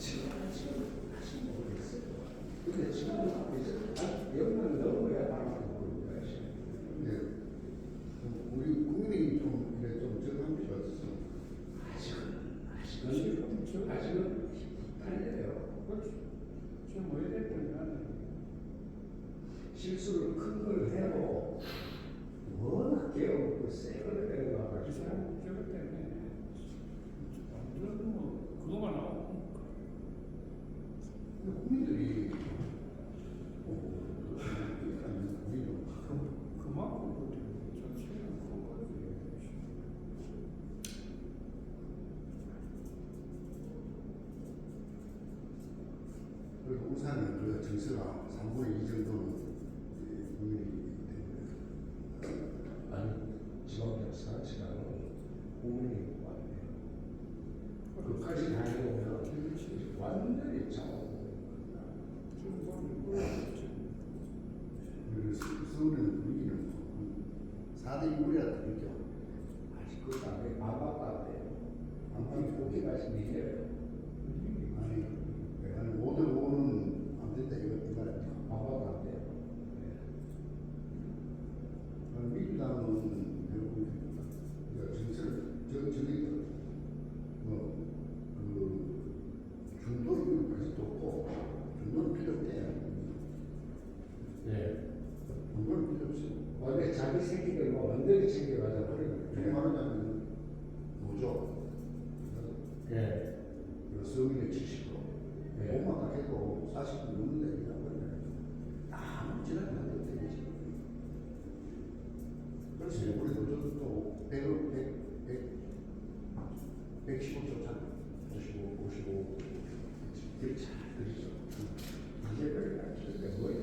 지금 다시 모르겠어요. 근데 지금 이제 영만 넘어야 나가는 거예요. 네. 우리 국민이 좀 이래 좀 적응한 필요 없어. 아직은 달려요. 지금 뭐 이래 보면 실수를 큰 걸 해도 워낙 깨어있고 세거를 내려가가지고 저것 때문에 완전 뭐 그동안 나오고 국민들이 그만큼 그 정치는 큰 거지. 그리고 우선은 그 정서가 3분의 2 정도는 국민이 아니 지방역사 지방은 국민이 왔네요. 그까지 다녀오면 완전히 잡아먹는 그리고 서울은 분위기는 4대 2이라도 느껴. 아직 그 다음에 마바바 때 아무튼 그렇게 말씀이세요. 아니 5대 5는 안 된다 이 말이야. 마바바 때 민주당은 결국 정책을 정리가 중도를 가지도 없고 중도는 필요 없대요. 네. 중도는 필요 없어요. 원래 자기 새끼들 뭐 언덕이 챙겨가자 이렇게 그러니까. 말하자면 노조, 예. 서민의 70%, 네. 몸만 딱 해도 40% 넘는다 이라고 하면 아무 지랄이 안 돼요. 그래서 우리 노조도 115조 차, 55, 그렇지, 그렇죠. 이제 그러니까 그게 뭐예요?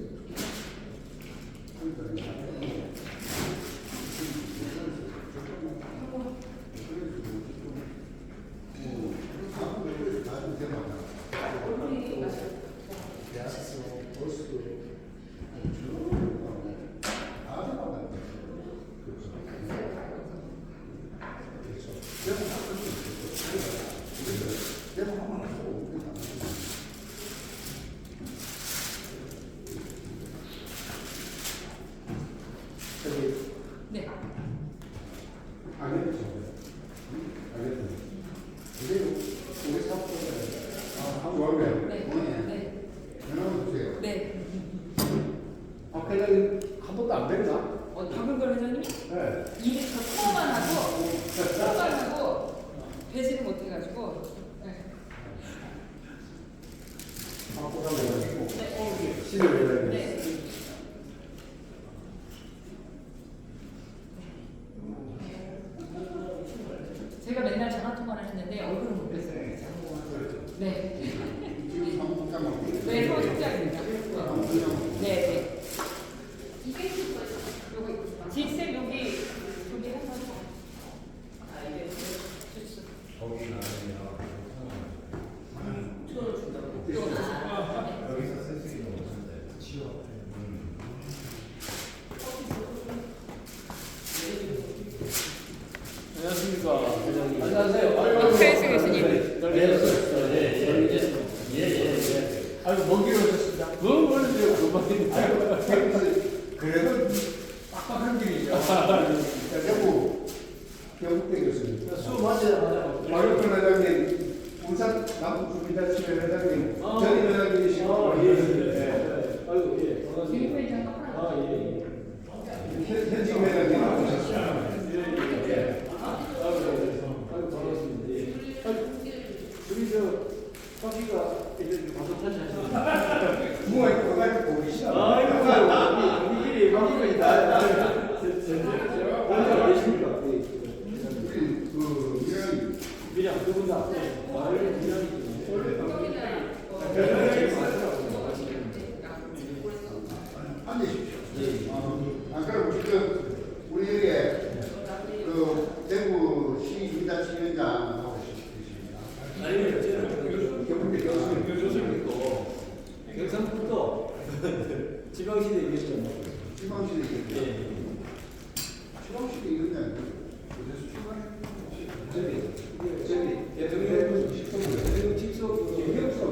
네. 알겠죠. 알겠죠. 근데 우리 사업자가 한번 와면 네. 네. 전화 주세요. 네. 박 회장님 한 번도 안 뵀나? 박은걸 회장님이 네. 일이 저 코어만 하고 배지를 못 해가지고. 네. 박보상 회장이고 네. 신현 회장님. 네. 제가 맨날 전화 통화를 했는데 얼굴은 못 뵀어요. 네. 지금 사무국장만. 네, 서울시장입니다. 네, 네. 이게 지쌤 여기 한번. 아 이게 주스. 거기 나가면 저를 준다고. 여기서 쓸 수 있는 없는데 치워. 안녕하십니까 회장님. 안녕하세요. 박태수 교수님. 예. 아유 먹기로 하셨습니다. 그걸 이제 금방인데. 그래도 빡빡한 길이죠. 경북대 교수님. 수 맞아요. 박영근 회장님, 울산 남북주민단체회 회장님, 아. 전임 회장님이시고, 아이고 예. 반갑습니다. 김포 잠깐. 아 예. 현직 회장님 나오셨어요. 아이고 반갑습니다. 예. 우리 커피가 이제 방송 다시 하시는. 부모가 있고 가지고 보이시나? 아이고 우리 방송이 다 혼자 계십니까? 우리 그 미래는 미량 두분 다. 아이고 미량이지. 앉으십시오. 그럼 지금 우리 여기 그 대구시 유자치위원장하고 계십니다. 아니면 저는 경북대 교수님도 경상북도 지방시대 위원장. 지방시대 예. 얘기했죠. 지방시대 이런 게 아니고 그래서 저기 대통령 직속 김경수가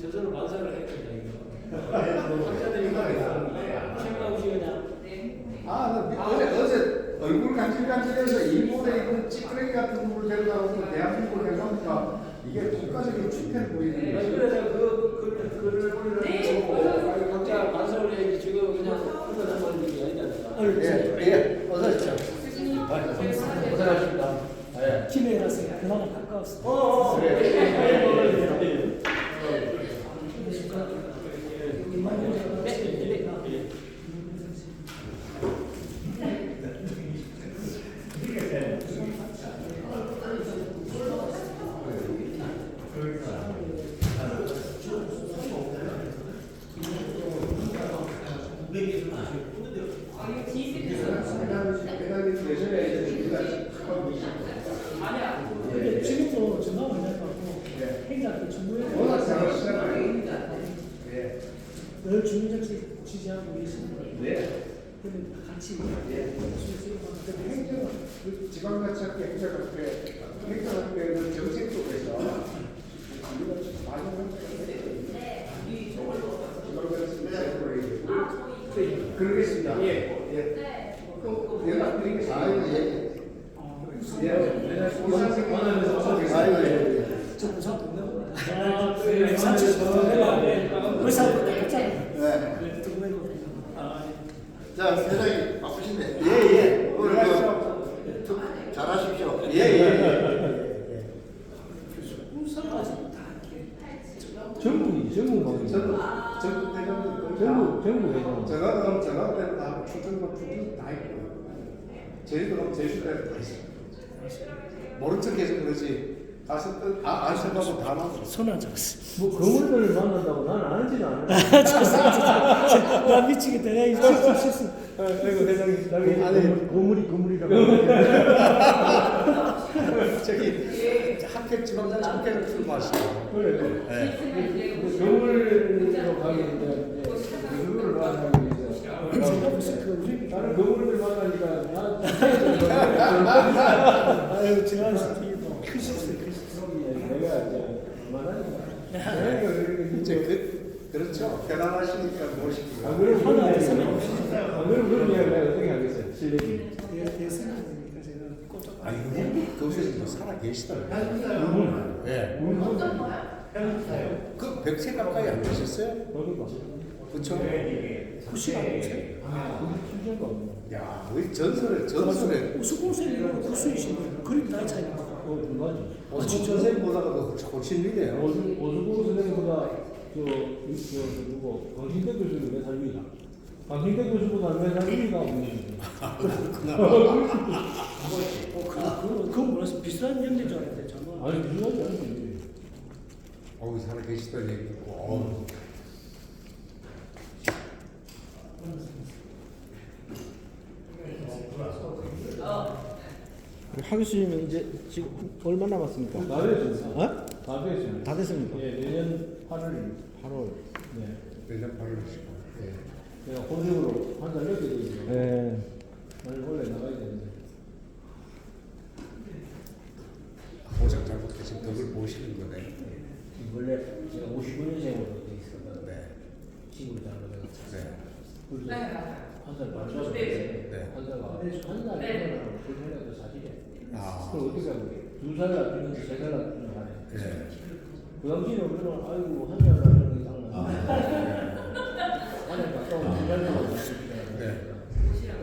저절로 반사를 해야 된다 이거. 학자들이 생각하고 시그냥. 어제 얼굴 간질간질해서 일본에 있는 찌끄레기 같은 걸 데려다가 대한민국을 해보니까 이게 국가적인 축태를 보이는 거지. 그래 내가 그 글을 올리려고 각자 반사를 해야지 지금 그냥 흘러나가는 게 아니잖아. 예, 어서 오십시오. 고생하셨습니다. 예. 김해라서 그나마 가까웠어. 그래. 근데 지금도 전화 많이 받고 행사도 중요해요. 워낙 잘하시잖아요. 예. 늘 주민정책 지지하고 계시는 거예요. 네. 근데 같이 근데 행정은 그 지방자치학회 행정학회 행정학회는 정책 쪽에서 우리가 많이 그러겠습니다. 예. 또 연락드리겠습니다. 저 부산 동네고. 의사 똑같잖아요. 자, 회장님 바쁘신데. 예. 오늘 잘하십시오. 울산까지 다 이렇게. 전국이 전국 방송. 전국 대장들 전국 회장. 전화 가면 전화 때는 다 출전과 출전 다 있고 제주도 가면 제주 때는 다 있어. 모른 척해서 그러지. 가서 아시다고 다 나와. 손 안 잡았어. 뭐 거물들을 만난다고 난 아는지는 않아. 나 미치게 내가 이거 실수. 아이고 회장님 나중에 아니, 거물이라고. 저기 학교 지방자치 학회를 출마하시고. 그래. 네. 거물로 가면 이제 그거를 만나고 이제 제가 무슨 그 우리 다른 거물들 만나니까 아유 제가 큰 실수. 내가 이제 그만하니까. 이제 그렇죠. 편안하시니까 모시고. 안 그러면 하나 그런 서면 이야기- 없으시죠? 안 그러면 그런 이야기 내가 어떻게 하겠어요? 실력이. 대선이니까 제가 꼼짝. 아니 거기서 살아 계시더라고요. 예. 어떤 거야? 그 100세 가까이 안 되셨어요? 거기 봐. 그렇죠. 구시가 없어요. 출전가 없네. 야, 우리 전설에 우수공생이고 구수이신 그림 나이 차이가. 두 가지. 오승 선생님보다가 더 고친이네요. 오수고 선생님보다 저 누구 강신대 교수는 몇 살 위다. 강신대 교수보다 몇 살 위가 없는 그거 몰라서 비슷한 연대인 줄 알았는데 정말. 아니 중요하지 않지. 어우 살아 계시다는 얘기 듣고. 하 교수님은 이제 지금 얼마 남았습니까? 다 됐습니다. 어? 다 됐습니다. 다 됐습니까? 예, 내년 8월. 8월. 네. 내년 8월이시고. 예. 제가 본격으로 한 달 늦게 되죠. 네. 원래 나가야 되는데. 보장 잘못해서 덕을 모시는 거네. 원래 제가 59년생으로 돼 있었거든요. 네. 친구를 잘하다가. 네. 그래서 한살 맞춰서 네. 한살가 한살 이거는 불편해도 사실에. 아. 그걸 어떻게 하고 2살 낳았는지 3살 낳았는지 하네. 네. 그 당시에는 그냥 아이고 한살 낳는 게 장난. 안에 가까운 주변에만 네.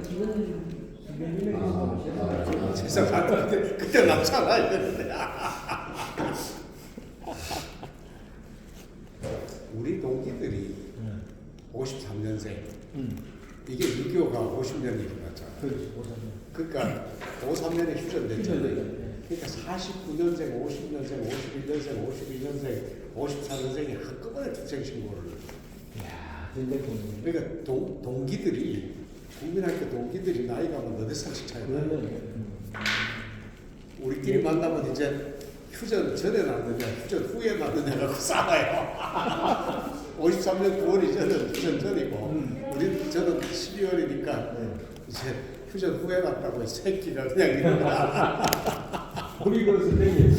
지금은 주변에 세상 같은데 그때 남자가 이랬는데. 우리 동기들이 53년생. 이게 6.25가 50년이 일어났잖아. 그렇지 오사년. 그러니까 53년에 휴전됐잖아요. 그러니까 49년생, 50년생, 51년생, 52년생, 54년생이 한꺼번에 출생신고를. 이야 전대통령. 그러니까 동기들이 국민학교 동기들이 나이가 뭐 너댓 살씩 차이 나요. 그러면 우리끼리 만나면 이제 휴전 전에 낳느냐 휴전 후에 낳느냐 갖고 싸워요. 53년 9월이 저는 휴전 전이고 저는 12월이니까 이제 휴전 후에 낳았다고 이 새끼가 그냥 이러더라. 우리 그 선생님,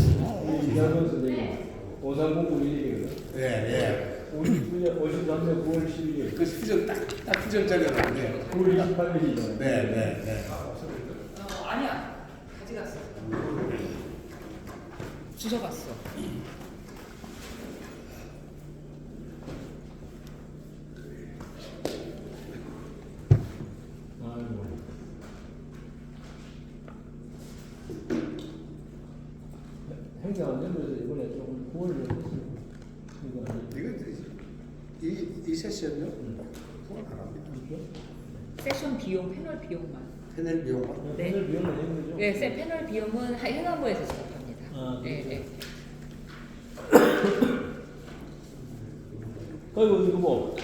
우리 이하건 선생님, 오산공부 일이거든. 예. 19년 53년 9월 12일. 그 휴전 딱 휴전 전에 나왔네요. 9월 28일이죠. 네. 아니야. 가져갔어. 주워갔어. 아이고. 행정 안전부에서 이번에 조금 구원을 했어요. 이거 아니에요? 이거 이 세션요? 그건 안 합니다. 세션 비용, 패널 비용만. 패널 비용만. 네. 오늘 비용을 내는 거죠? 네, 패널 비용은 행안부에서 지급합니다. 아, 네. 아이고 이거 뭐?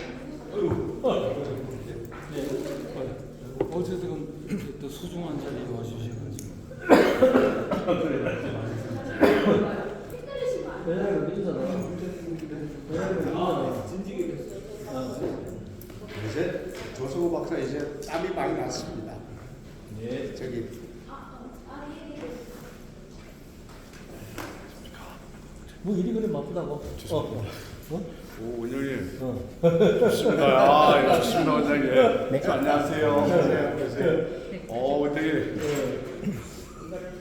어쨌든 또 소중한 자리에 와주셔가지고 왜냐면 민주잖아. 이제 조성우 박사 이제 땀이 많이 났습니다. 네. 저기 뭐 일이 그래 바쁘다고? 오 원장님 어. 좋습니다. 아 좋습니다 원장님. 네. 안녕하세요. 네. 원장님.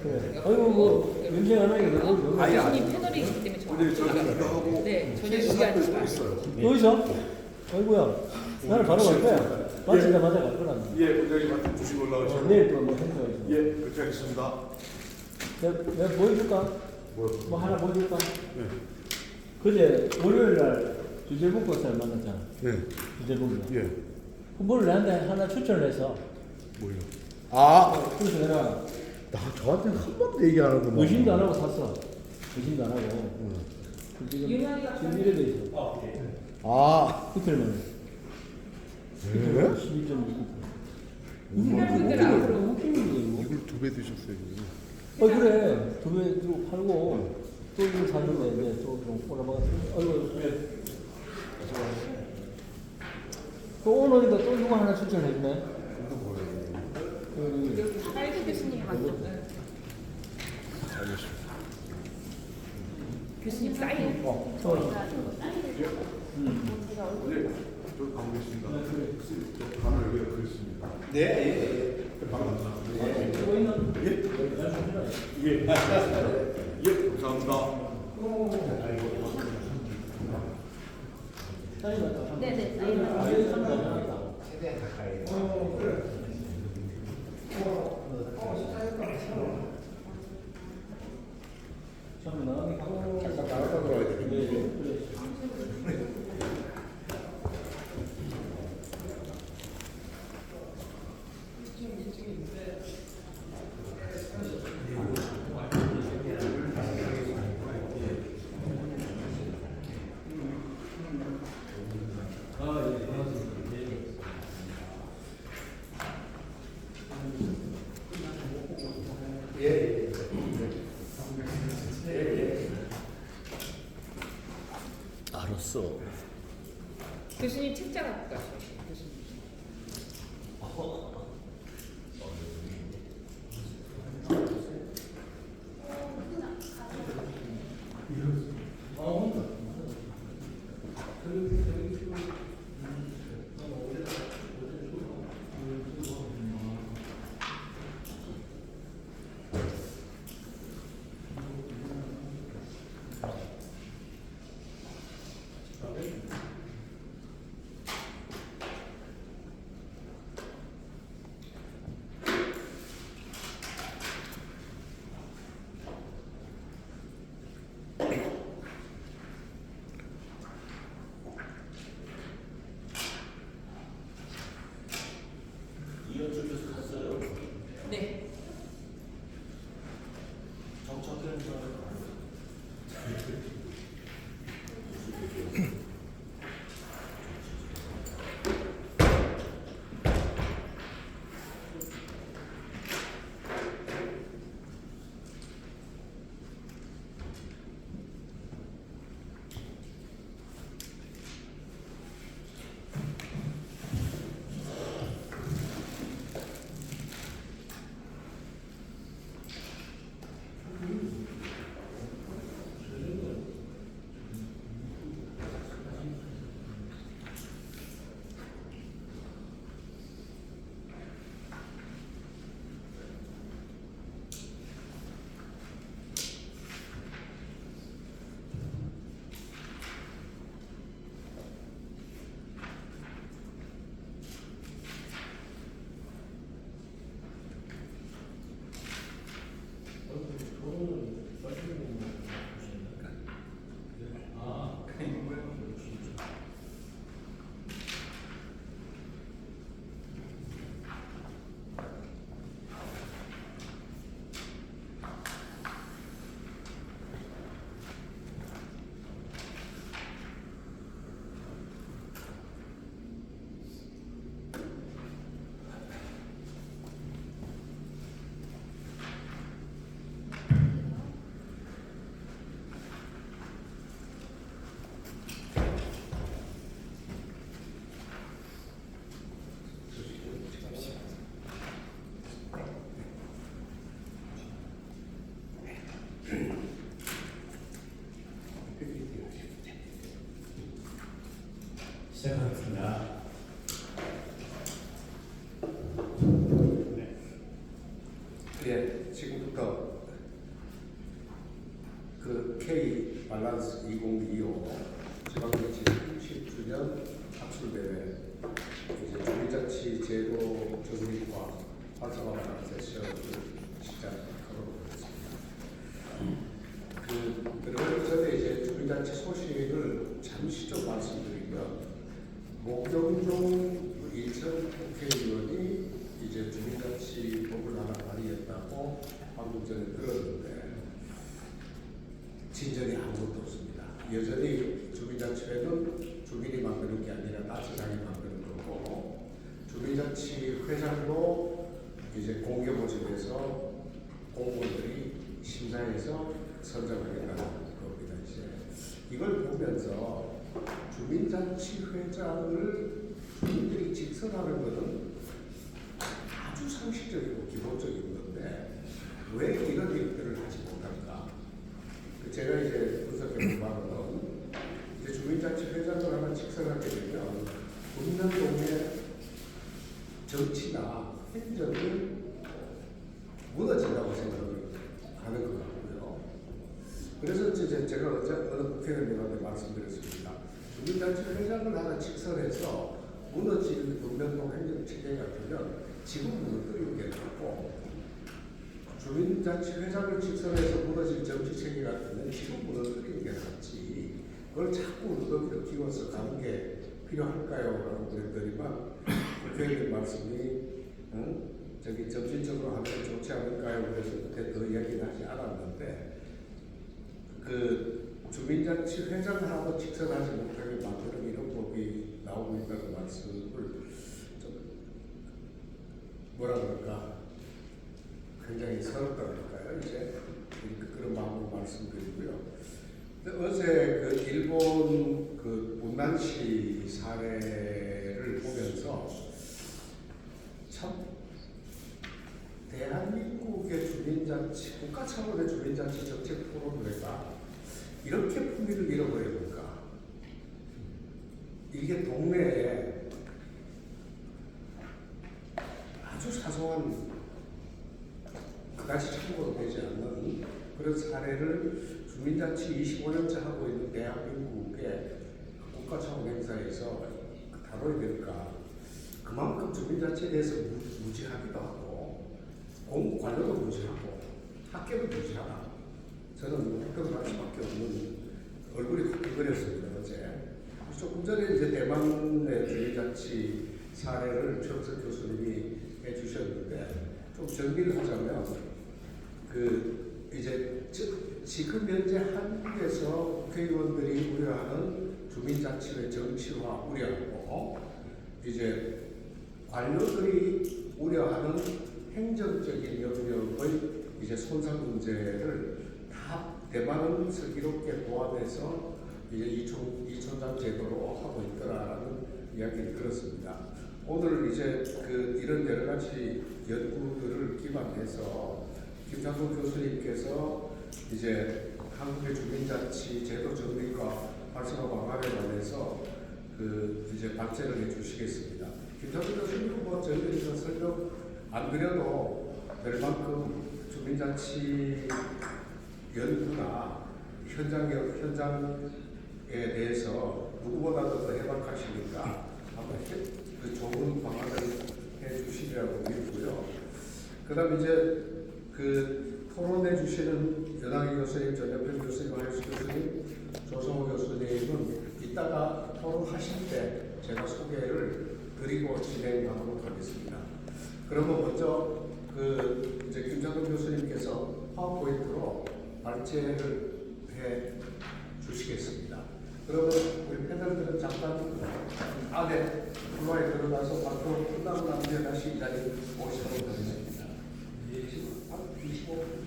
그래. 아이고 뭐 연생 안 하게 되고. 교수님 패널이 있기 때문에 원장님 저 저는 네, 저녁 시간 또 있어요. 또 있어? 아이고야. 나는 바로 갈 거야. 마치자마자 갈 거란다. 예 원장님한테 주시고 올라오시고. 내일 또 뭐 행사가 있어. 예 그렇게 하겠습니다. 내가 보여줄까? 뭐요? 뭐 하나 보여줄까? 네. 그제 월요일 날 주재봉 박사를 만났잖아. 네. 주재봉이. 예. 그걸 나한테 하나 추천을 해서. 뭐요? 아, 그래서 내가 나 저한테 한 번도 얘기 안 하고. 의심도 안 하고 샀어. 의심도 안 하고. 그 지금 이래 돼 있어. 아, 이틀 만에. 네? 12.6. 그들 앞으로 웃기는 거예요. 이걸 2배 드셨어요. 그래. 두 배 주고 팔고 또 이거 샀는데 이제 또좀 올라가서 또 오늘이다 또 누구 하나 추천해 주네. 하이드 교수님 맞죠? 교수님 사인. 원장님 저 가보겠습니다. 저 가면 여기가 그렇습니다. 네. 예 감사합니다. 네네. 잠깐 나갔다 들어야 돼. 알았어. 교수님 책자 갖고 가세요. 교수님. 시작하겠습니다. 예, 지금부터 그 K 밸런스 2025 지방정치 30주년 학술대회 이제 주민자치 제도 정립과 활성화하는 세션을 시작하도록 하겠습니다. 그러기 전에 이제 주민자치 소식을 잠시 좀 말씀드리면 목영종 2000 국회의원이 이제 주민자치 법을 하나 발의했다고 방금 전에 들었는데 진전이 아무것도 없습니다. 여전히 주민자치회는 주민이 만드는 게 아니라 나치장이 만드는 거고 주민자치 회장도 이제 공개모집에서 공무원들이 심사해서 선정하겠다는 겁니다. 이제 이걸 보면서 주민자치 회장을 주민들이 직선하는 것은 아주 상식적이고 기본적인 건데 왜 이런 일들을 하지 못할까? 제가 이제 분석해 보면 이제 주민자치 회장을 하나 직선하게 되면 군면동의 정치나 행정이 무너진다고 생각을 하는 것 같고요. 그래서 이제 제가 어느 국회의원님한테 말씀드렸습니다. 주민자치 회장을 하나 직선해서 무너진 군면동 행정체계 같으면 지금 무너뜨리는 게 낫고 주민자치 회장을 직선해서 무너진 정치체계 같으면 지금 무너뜨리는 게 낫지. 그걸 자꾸 무더기로 키워서 가는 게 필요할까요? 라고 그랬더니만 국회의원 말씀이 저기 점진적으로 하면 좋지 않을까요? 그래서 그때 더 이야기는 하지 않았는데 그 주민자치 회장 하나도 직선하지 못하게 만드는 이런 법이 나오고 있다는 말씀을 좀 뭐라 그럴까 굉장히 서럽다 그럴까요? 이제 그런 마음으로 말씀드리고요. 어제 그 일본 그 운난시 사례를 보면서 참 대한민국의 주민자치 국가 차원의 주민자치 정책 토론회가 이렇게 품위를 잃어버려볼까? 이게 동네에 아주 사소한 그다지 참고도 되지 않는 그런 사례를 주민자치 25년째 하고 있는 대한민국의 국가 차원 행사에서 다뤄야 될까? 그만큼 주민자치에 대해서 무지하기도 하고 공관료도 무지하고 학교도 무지하다. 저는 학교를 할 수밖에 없는 얼굴이 후끈거렸습니다 어제. 조금 전에 이제 대만의 주민자치 사례를 최영석 교수님이 해주셨는데 좀 정리를 하자면 그 이제 지금 현재 한국에서 국회의원들이 우려하는 주민자치의 정치화 우려하고 이제 관료들이 우려하는 행정적인 영역의 이제 손상 문제를 다 대만은 슬기롭게 보완해서 이제 이촌장 제도로 하고 있더라라는 이야기를 들었습니다. 오늘 이제 그 이런 여러 가지 연구들을 기반해서 김창동 교수님께서 이제 한국의 주민자치 제도 정립과 활성화 방안에 관해서 그 이제 발제를 해주시겠습니다. 김창동 교수님은 뭐 저희들이 설명 안 드려도 될 만큼 주민자치 연구나 현장에 대해서 누구보다도 더 해박하시니까 아마 그 좋은 방안을 해주시리라고 믿고요. 그다음 이제 그 토론해 주시는 연학희 교수님, 전여평 교수님, 한일수 교수님, 조성호 교수님은 이따가 토론하실 때 제가 소개를 드리고 진행하도록 하겠습니다. 그러면 먼저 그 이제 김창동 교수님께서 파워포인트로 발제를 해 주시겠습니다. 그러면 우리 패널들은 잠깐 안에 플로어에 들어가서 발표 끝나고 난 뒤에 다시 이 자리에 오시도록 하겠습니다. 25.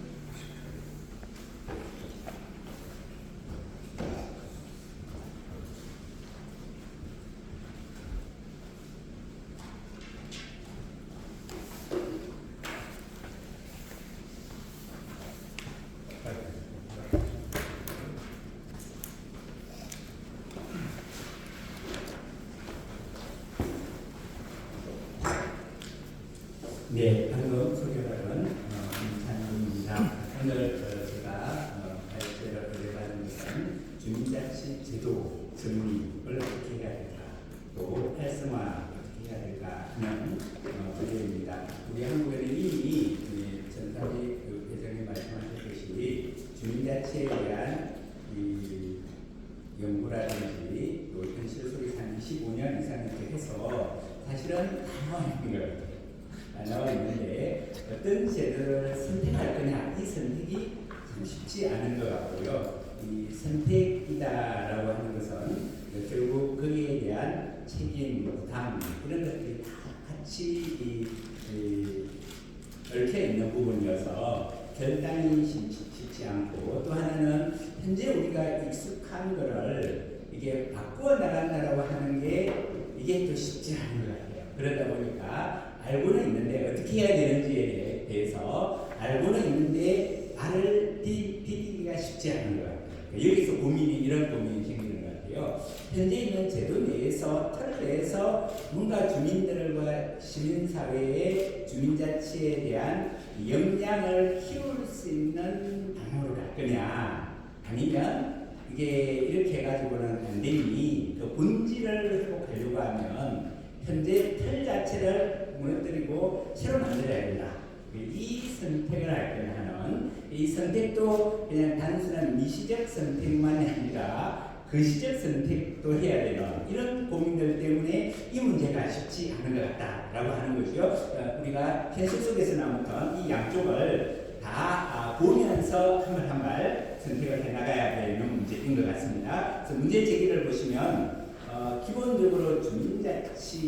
네, 방금 소개받은 임찬호입니다. 오늘 제가 발표를 드려가는 것은 주민자치 제도 정립을 어떻게 해야 될까, 또 활성화 어떻게 해야 될까 하는 주제입니다. 우리 한국에는 이미 전사지 회장님 말씀하셨듯이 주민자치에 대한 연구라든지 또 현실 속에서 한 25년 이상 이렇게 해서 사실은 다 나와 있는 거예요. 나와 있는데 어떤 제도를 선택할 거냐, 이 선택이 참 쉽지 않은 것 같고요. 이 선택이다라고 하는 것은 결국 거기에 대한 책임, 부담 이런 것들이 다 같이 얽혀 있는 부분이어서 결단이 쉽지 않고, 또 하나는 현재 우리가 익숙한 거를 이게 바꾸어 나간다라고 하는 게 이게 또 쉽지 않은 것 같아요. 그러다 보니까 알고는 있는데 어떻게 해야 되는지에 대해서 알고는 있는데 말을 디디기가 쉽지 않은 것 같아요. 여기서 이런 고민이 생기는 것 같아요. 현재 있는 제도 내에서, 틀 내에서 뭔가 주민들과 시민사회의 주민자치에 대한 역량을 키울 수 있는 방향으로 갈 거냐, 아니면 이게 이렇게 해가지고는 안 되니 그 본질을 회복하려고 하면 현재 틀 자체를 무너뜨리고 새로 만들어야 된다. 이 선택을 할 거냐 하는, 이 선택도 그냥 단순한 미시적 선택만이 아니라 거시적 선택도 해야 되는 이런 고민들 때문에 이 문제가 쉽지 않은 것 같다라고 하는 거죠. 우리가 현실 속에서는 아무튼 이 양쪽을 다 보면서 한 발 한 발 선택을 해나가야 되는 문제인 것 같습니다. 그래서 문제 제기를 보시면 기본적으로 주민자치라고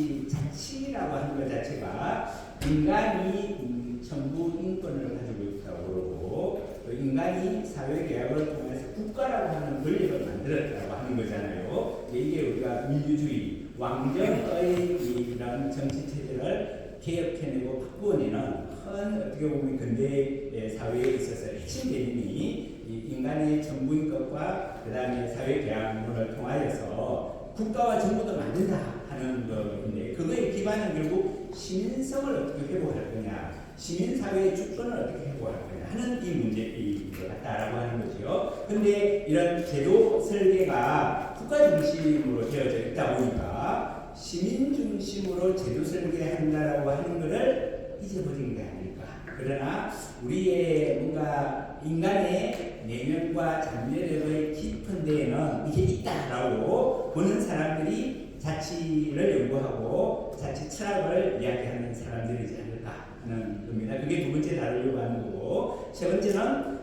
하는 것 자체가 인간이 정부 인권을 가지고 있다고 그러고, 또 인간이 사회계약을 통해서 국가라고 하는 권력을 만들었다고 하는 거잖아요. 이게 우리가 민주주의, 왕정의 이런 정치체제를 개혁해내고 바꾸어내는 큰, 어떻게 보면 근대 사회에 있어서 핵심 개념이 인간의 정부인권과 그 다음에 사회계약문을 통하여서 국가와 정부도 만든다 하는 것인데, 그거의 기반은 결국 시민성을 어떻게 회복할 거냐, 시민사회의 주권을 어떻게 회복할 거냐 하는 이 문제인 것 같다라고 하는 거죠. 근데 이런 제도 설계가 국가 중심으로 되어져 있다 보니까 시민 중심으로 제도 설계한다라고 하는 것을 잊어버린 게 아닐까. 그러나 우리의 뭔가 인간의 내면과 잠재력의 깊은 데에는 이게 있다라고 보는 사람들이 자치를 연구하고 자치 철학을 이야기하는 사람들이지 않을까 하는 겁니다. 그게 두 번째 다루려고 하는 거고, 세 번째는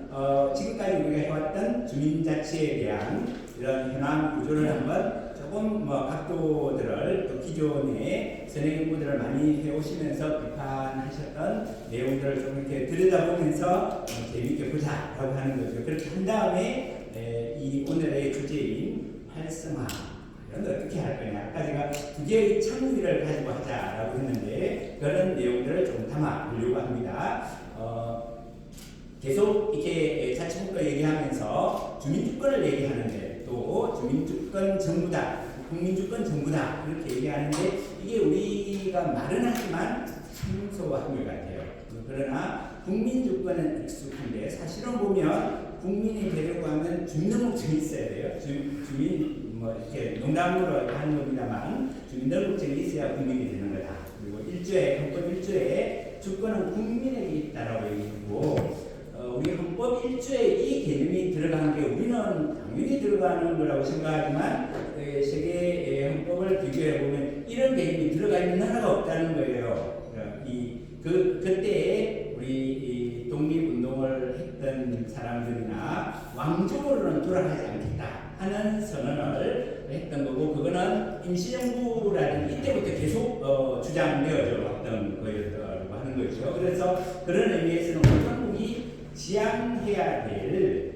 지금까지 우리가 해왔던 주민자치에 대한 이런 현황 구조를 한번 조금 각도들을, 또 기존의 선행 연구들을 많이 해오시면서 비판하셨던 내용들을 좀 이렇게 들여다보면서 재미있게 보자라고 하는 거죠. 그렇게 한 다음에 이 오늘의 주제인 활성화, 이런 걸 어떻게 할 거냐. 아까 제가 두 개의 창의를 가지고 하자라고 했는데 그런 내용들을 좀 담아보려고 합니다. 계속 이렇게 자치국가 얘기하면서 주민주권을 얘기하는데, 또 주민주권 정부다, 국민주권 정부다 이렇게 얘기하는데, 이게 우리가 말은 하지만 생소한 것 같아요. 그러나 국민주권은 익숙한데 사실은 보면 국민이 되려고 하면 주민등록증이 있어야 돼요. 주민 이렇게 농담으로 하는 겁니다만 주민등록증이 있어야 국민이 되는 거다. 그리고 헌법 1조에 주권은 국민에게 있다라고 얘기하고, 우리 헌법 1조에 이 개념이 들어가는 게 우리는 당연히 들어가는 거라고 생각하지만 세계 헌법을 비교해 보면 이런 개념이 들어가 있는 나라가 없다는 거예요. 그때 우리 독립운동을 했던 사람들이나 왕족으로는 돌아가지 않겠다 하는 선언을 했던 거고, 그거는 임시정부라는 이때부터 계속 주장되어져 왔던 거였다고 하는 거죠. 그래서 그런 의미에서는 우리 한국이 지향해야 될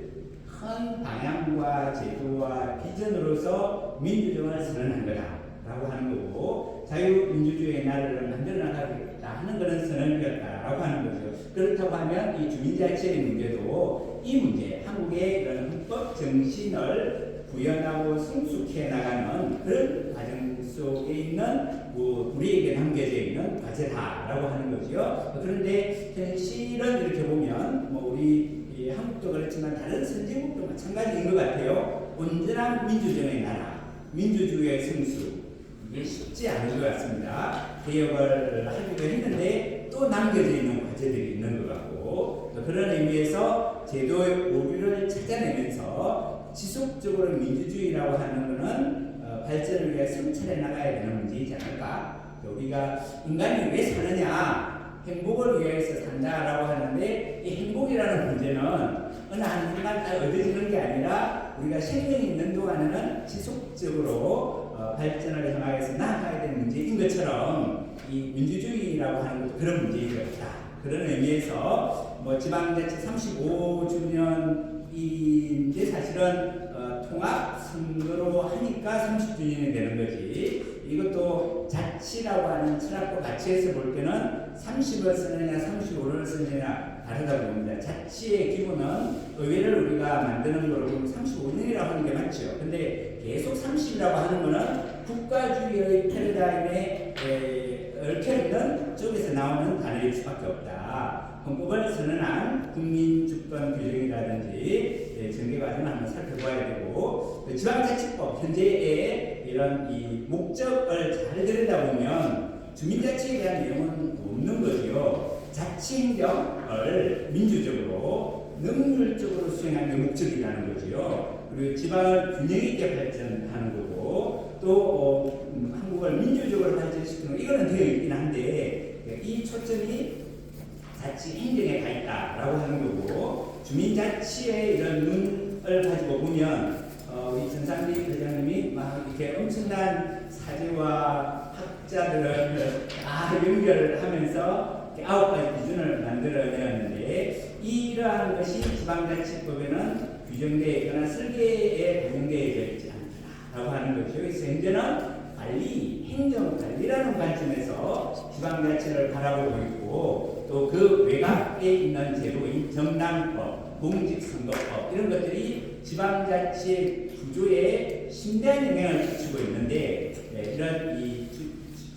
큰 방향과 제도와 비전으로서 민주정을 선언한 거다라고 하는 거고, 자유민주주의의 나라를 만들어 나가겠다 하는 그런 선언이었다라고 하는 거죠. 그렇다고 하면 이 주민자치의 문제도 이 문제, 한국의 이런 헌법 정신을 구현하고 성숙해 나가는 그런 과정 속에 있는 우리에게 남겨져 있는 과제다라고 하는 거죠. 그런데 현실은 이렇게 보면 뭐 우리 한국도 그렇지만 다른 선진국도 마찬가지인 것 같아요. 온전한 민주주의의 나라, 민주주의의 승수, 이게 쉽지 않은 것 같습니다. 개혁을 하기도 했는데 또 남겨져 있는 과제들이 있는 것 같고, 그런 의미에서 제도의 오류를 찾아내면서 지속적으로 민주주의라고 하는 것은 발전을 위해 성찰해 나가야 되는 문제이지 않을까. 우리가 인간이 왜 사느냐, 행복을 위해서 산다라고 하는데, 이 행복이라는 문제는 어느 한순간 다 얻어지는 게 아니라 우리가 생명이 있는 동안에는 지속적으로 발전을 향하여서 나아가야 되는 문제인 것처럼 이 민주주의라고 하는 것도 그런 문제이겠다. 그런 의미에서 뭐 지방자치 35주년인데 사실은 통합 선거로 하니까 30주년이 되는 거지. 이것도 자치라고 하는 철학과 같이 해서 볼 때는 30을 쓰느냐 35를 쓰느냐 다르다고 봅니다. 자치의 기본은 의회를 우리가 만드는 거로 35년이라고 하는 게 맞죠. 근데 계속 30이라고 하는 거는 국가주의의 패러다임에 얽혀있는 쪽에서 나오는 단어일 수밖에 없다. 헌법을 선언한 국민주권 규정이라든지 전개 과정을 한번 살펴봐야 되고, 지방자치법 현재의 이런 이 목적을 잘 들여다보면 주민자치에 대한 내용은 없는 거지요. 자치행정을 민주적으로 능률적으로 수행하는 게 목적이라는 거지요. 그리고 지방을 균형 있게 발전하는 거고, 또 한국을 민주적으로 발전시키는 거, 이거는 되어 있긴 한데 이 초점이 자치 행정에 가 있다라고 하는 거고, 주민자치의 이런 눈을 가지고 보면 우리 전상기 회장님이 막 이렇게 엄청난 사제와 학자들을 다 연결하면서 9가지 기준을 만들어내었는데, 이러한 것이 지방자치법에는 규정되어 있거나 설계에 반영되어 있지 않다라고 하는 것이죠. 그래서 현재는 관리, 행정관리라는 관점에서 지방자치를 바라보고 있고, 또 그 외곽에 있는 제도인 정당법, 공직선거법 이런 것들이 지방자치의 구조에 심대한 영향을 미치고 있는데, 이런 이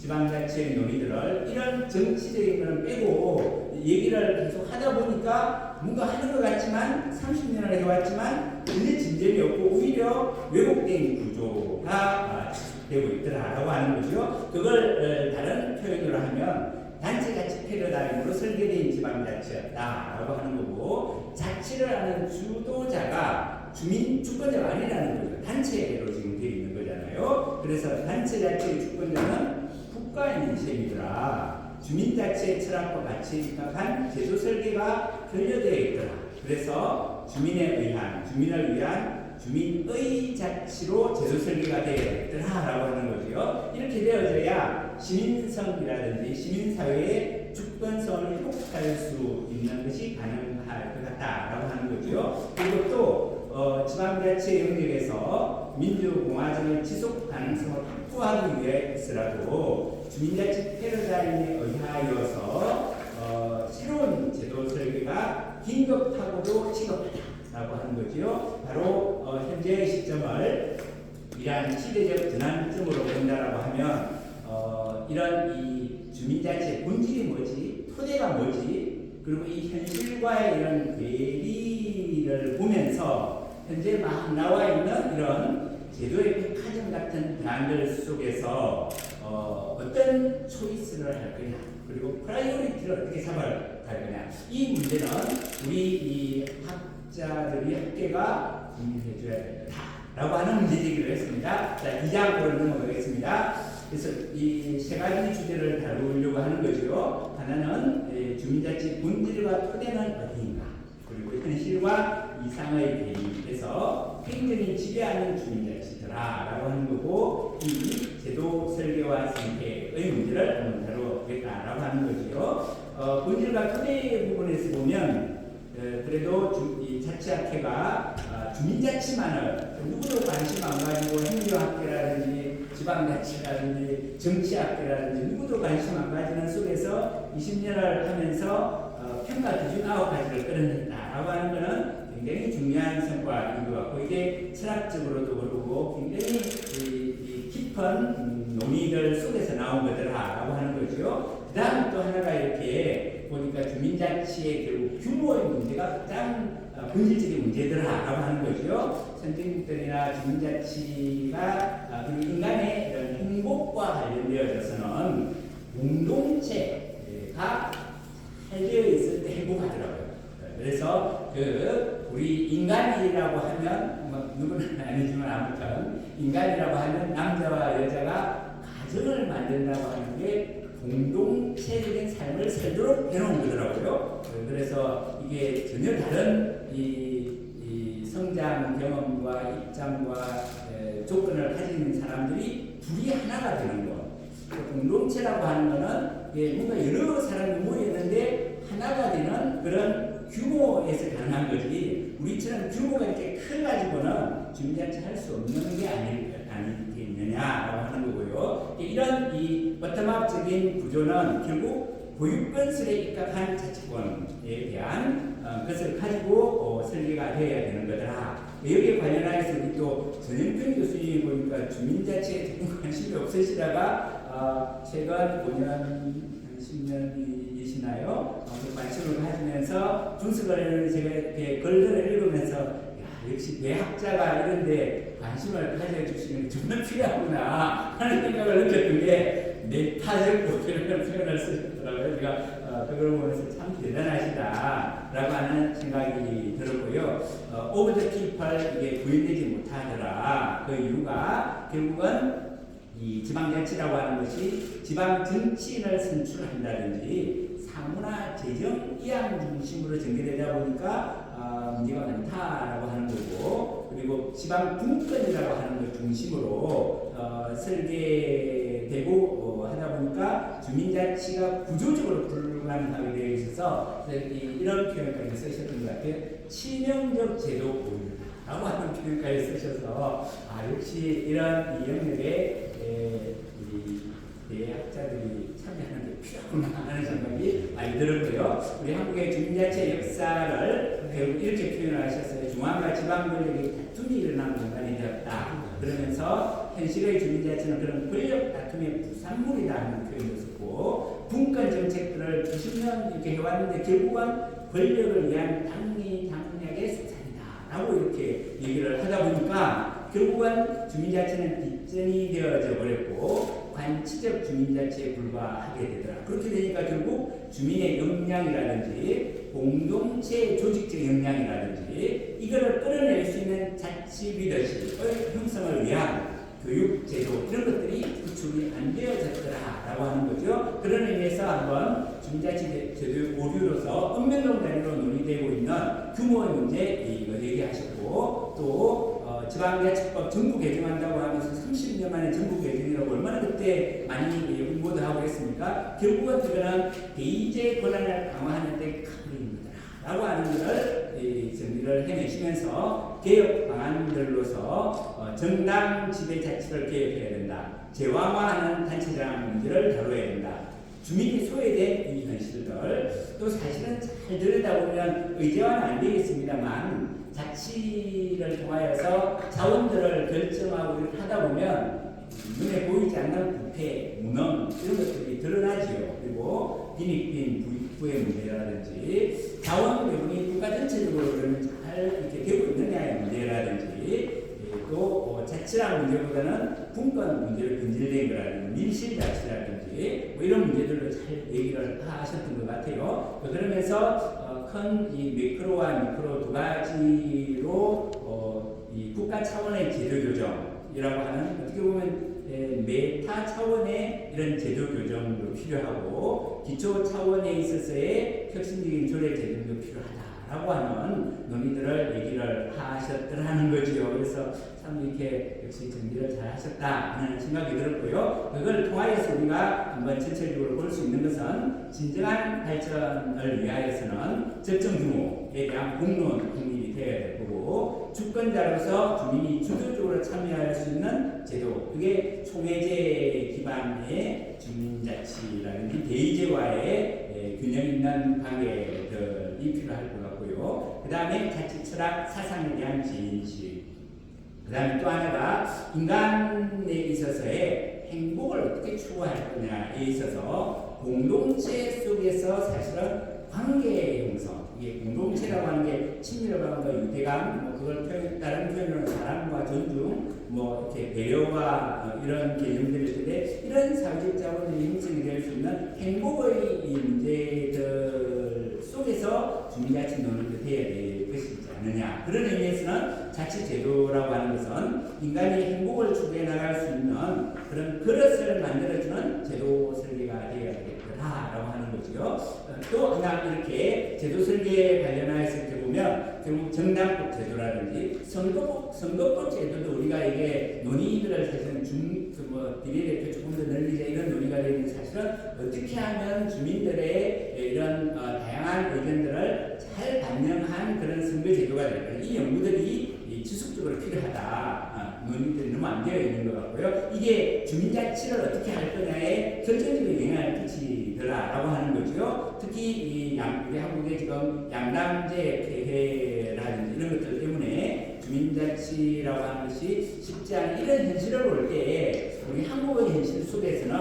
지방자치의 논의들을 이런 정치적인 것을 빼고 얘기를 계속 하다 보니까 뭔가 하는 것 같지만 30년을 해왔지만 전혀 진전이 없고 오히려 왜곡된 구조가 되고 있더라라고 하는 거죠. 그걸 다른 표현으로 하면 단체자치 패러다임으로 설계된 지방자치였다라고 하는 거고, 자치를 하는 주도자가 주권자가 아니라는 거죠. 단체로 지금 되어 있는 거잖아요. 그래서 단체자치의 주권자는 국가인 셈이더라. 주민자치의 철학과 같이 생각한 제도 설계가 결여되어 있더라. 그래서 주민에 의한, 주민을 위한 주민의 자치로 제도 설계가 되어 있더라라고 하는 거죠. 이렇게 되어져야 시민성이라든지 시민사회의 주권성을 회복할 수 있는 것이 가능할 것 같다라고 하는 거죠. 그리고 또 지방자치 영역에서 민주공화정의 지속 가능성을 확보하기 위해서라도 주민자치 패러다임에 의하여서 새로운 제도 설계가 긴급하고도 지급하다라고 하는 거지요. 바로 현재의 시점을 이러한 시대적 전환점으로 본다라고 하면 이런 이 주민자치의 본질이 뭐지, 토대가 뭐지, 그리고 이 현실과의 이런 괴리를 보면서 현재 막 나와 있는 이런 제도의 백화점 같은 대안들 속에서 어떤 초이스를 할 거냐, 그리고 프라이오리티를 어떻게 잡아갈 거냐, 이 문제는 우리 이 학자들이 학계가 고민해줘야 된다라고 하는 문제제기를 했습니다. 자, 2장으로 넘어가겠습니다. 그래서 이 세 가지 주제를 다루려고 하는 거죠. 하나는 주민자치 본질과 토대는 어디인가, 그리고 현실과 이상의 대립에서 행정이 지배하는 주민자치더라라고 하는 거고, 이 제도 설계와 생태의 문제를 한번 다루겠다라고 하는 거죠. 본질과 토대 부분에서 보면 그래도 이 자치학회가 주민자치만을 누구도 관심 안 가지고 행정학회라든지 지방자치라든지 정치학회라든지 누구도 관심 안 가지는 속에서 20년을 하면서 평가 기준 9가지를 끌어냈다라고 하는 것은 굉장히 중요한 성과인 것 같고, 이게 철학적으로도 그렇고 굉장히 깊이 깊은 논의들 속에서 나온 거더라라고 하는 거죠. 그 다음 또 하나가 이렇게 보니까 주민자치의 결국 규모의 문제가 가장 본질적인 문제더라라고 하는 거죠. 선진국들이나 주민자치가 그리고 인간의 이런 행복과 관련되어져서는 공동체가 잘 되어 있을 때 행복하더라고요. 그래서 우리 인간이라고 하면 뭐 누구는 아니지만 아무튼 인간이라고 하면 남자와 여자가 가정을 만든다고 하는 게 공동체적인 삶을 살도록 해놓은 거더라고요. 그래서 이게 전혀 다른 이 성장 경험과 입장과 조건을 가진 사람들이 둘이 하나가 되는 거. 공동체라고 하는 거는 뭔가 여러 사람이 모였는데 하나가 되는 그런 규모에서 가능한 거지. 우리처럼 규모가 이렇게 커가지고는 주민자치 할 수 없는 게 아니겠느냐라고 하는 거고요. 이런 이 버텀업적인 구조는 결국 보육건설에 입각한 자치권에 대한 것을 가지고 설계가 되어야 되는 거더라. 여기에 관련해서 우리 또 전영평 교수님 보니까 주민자치에 조금 관심이 없으시다가 최근 5년, 10년이시나요? 관심을 가지면서 분석을 제가 이렇게 글들을 읽으면서 야, 역시 대학자가 이런데 관심을 가져주시는 게 정말 필요하구나 하는 생각을 느꼈던 게 메타적 보존이라는 표현을 쓰셨더라고요. 제가 그걸 보면서 참 대단하시다라고 하는 생각이 들었고요. 오브 더 피플 이게 구현되지 못하더라. 그 이유가 결국은 이 지방자치라고 하는 것이 지방 정치인을 선출한다든지 사무나 재정 이양 중심으로 전개되다 보니까 문제가 많다라고 하는 거고, 그리고 지방 분권이라고 하는 것 중심으로 설계되고 하다 보니까 주민자치가 구조적으로 불가능하게 되어 있어서 이런 표현까지 쓰셨던 것 같아요. 치명적 제도 보유라고 하는 표현까지 쓰셔서 역시 이런 이 영역에 대학자들이 참여하는 게 필요하구나 하는 생각이 많이 들었고요. 우리 한국의 주민자치의 역사를 결국 이렇게 표현을 하셨어요. 중앙과 지방 권력의 다툼이 일어난 공간이 되었다. 그러면서 현실의 주민자치는 그런 권력 다툼의 부산물이다 하는 표현을 썼고, 분권 정책들을 90년 이렇게 해왔는데 결국은 권력을 위한 당리당략의 수단이다 라고 이렇게 얘기를 하다 보니까 결국은 주민자치는 뒷전이 되어져 버렸고 관치적 주민자치에 불과하게 되더라. 그렇게 되니까 결국 주민의 역량이라든지 공동체 조직적 역량이라든지 이거를 끌어낼 수 있는 자치 리더십의 형성을 위한 교육제도 이런 것들이 구축이 안 되어졌더라라고 하는 거죠. 그런 의미에서 한번 주민자치 제도 오류로서 읍면동 단위로 논의되고 있는 규모의 문제 이거 얘기하셨고, 또 지방자치법 전부 개정한다고 하면서 30년 만에 전부 개정이라고 얼마나 그때 많이 홍보도 하고 했습니까? 결국은 그거는 대의제 권한을 강화하는데 큰 힘이더라라고 하는 것을 정리를 해내시면서 개혁 방안들로서 정당 지배자치를 개혁해야 된다. 재화화하는 단체장 문제를 다뤄야 된다. 주민이 소외된 이 현실들, 또 사실은 잘 들여다보면 의제화는 안 되겠습니다만 자치를 통하여서 자원들을 결정하고 하다 보면 눈에 보이지 않는 부패, 무능 이런 것들이 드러나지요. 그리고 빈익빈 부의 문제라든지 자원 배분이 국가 전체적으로 그러면 잘 이렇게 되고 있느냐의 문제라든지, 또 자치라는 문제보다는 분권 문제를 근질된 거라든지 밀실자치라든지 뭐 이런 문제들로 잘 얘기를 하셨던 것 같아요. 그러면서 큰 이 매크로와 미크로 두 가지로 이 국가 차원의 제도 교정이라고 하는, 어떻게 보면 메타 차원의 이런 제도 교정도 필요하고 기초 차원에 있어서의 혁신적인 조례 제정도 필요하다라고 하는 논의들을 얘기를 하셨더라는 거죠. 그래서 참 이렇게 역시 정리를 잘 하셨다 하는 생각이 들었고요. 그걸 통하여서 우리가 한번 전체적으로 볼 수 있는 것은 진정한 발전을 위하여서는 적정 규모에 대한 공론 확립이 되어야 될 거고, 주권자로서 주민이 주도적으로 참여할 수 있는 제도, 그게 총회제 기반의 주민자치라든지 대의제와의 균형 있는 관계들이 필요할 것 같고요. 그 다음에 자치 철학 사상에 대한 진실, 그 다음에 또 하나가 인간에 있어서의 행복을 어떻게 추구할 거냐에 있어서 공동체 속에서 사실은 관계 형성, 이게 공동체라고 하는 게 친밀감과 유대감, 뭐 그걸 다른 표현으로 사랑과 존중, 뭐 이렇게 배려와 이런 개념들이 있는데 이런 사회적 자원들이 형성이 될 수 있는 행복의 이 문제들 속에서 주민자치 논의도 돼야 될 것이지 않느냐. 그런 의미에서는 자치제도라고 하는 것은 인간이 행복을 추구해 나갈 수 있는 그런 그릇을 만들어주는 제도 설계가 되어야 되겠다라고 하는 거죠. 또 하나 이렇게 제도 설계 관련해서 이렇게 보면 결국 정당법 제도라든지 선거법 제도도 우리가 이게 논의들을 사실은 비례대표 조금 더 늘리자 이런 논의가 되는 사실은 어떻게 하면 주민들의 이런 다양한 의견들을 잘 반영한 그런 선거 제도가 될까 이 연구들이 지속적으로 필요하다. 논의들이 너무 안 되어 있는 것 같고요. 이게 주민자치를 어떻게 할 거냐에 결정적인 영향을 끼치더라라고 하는 거죠. 특히 우리 한국의 지금 양당제 폐해라든지 이런 것들 때문에 주민자치라고 하는 것이 쉽지 않은 이런 현실을 볼 때 우리 한국의 현실 속에서는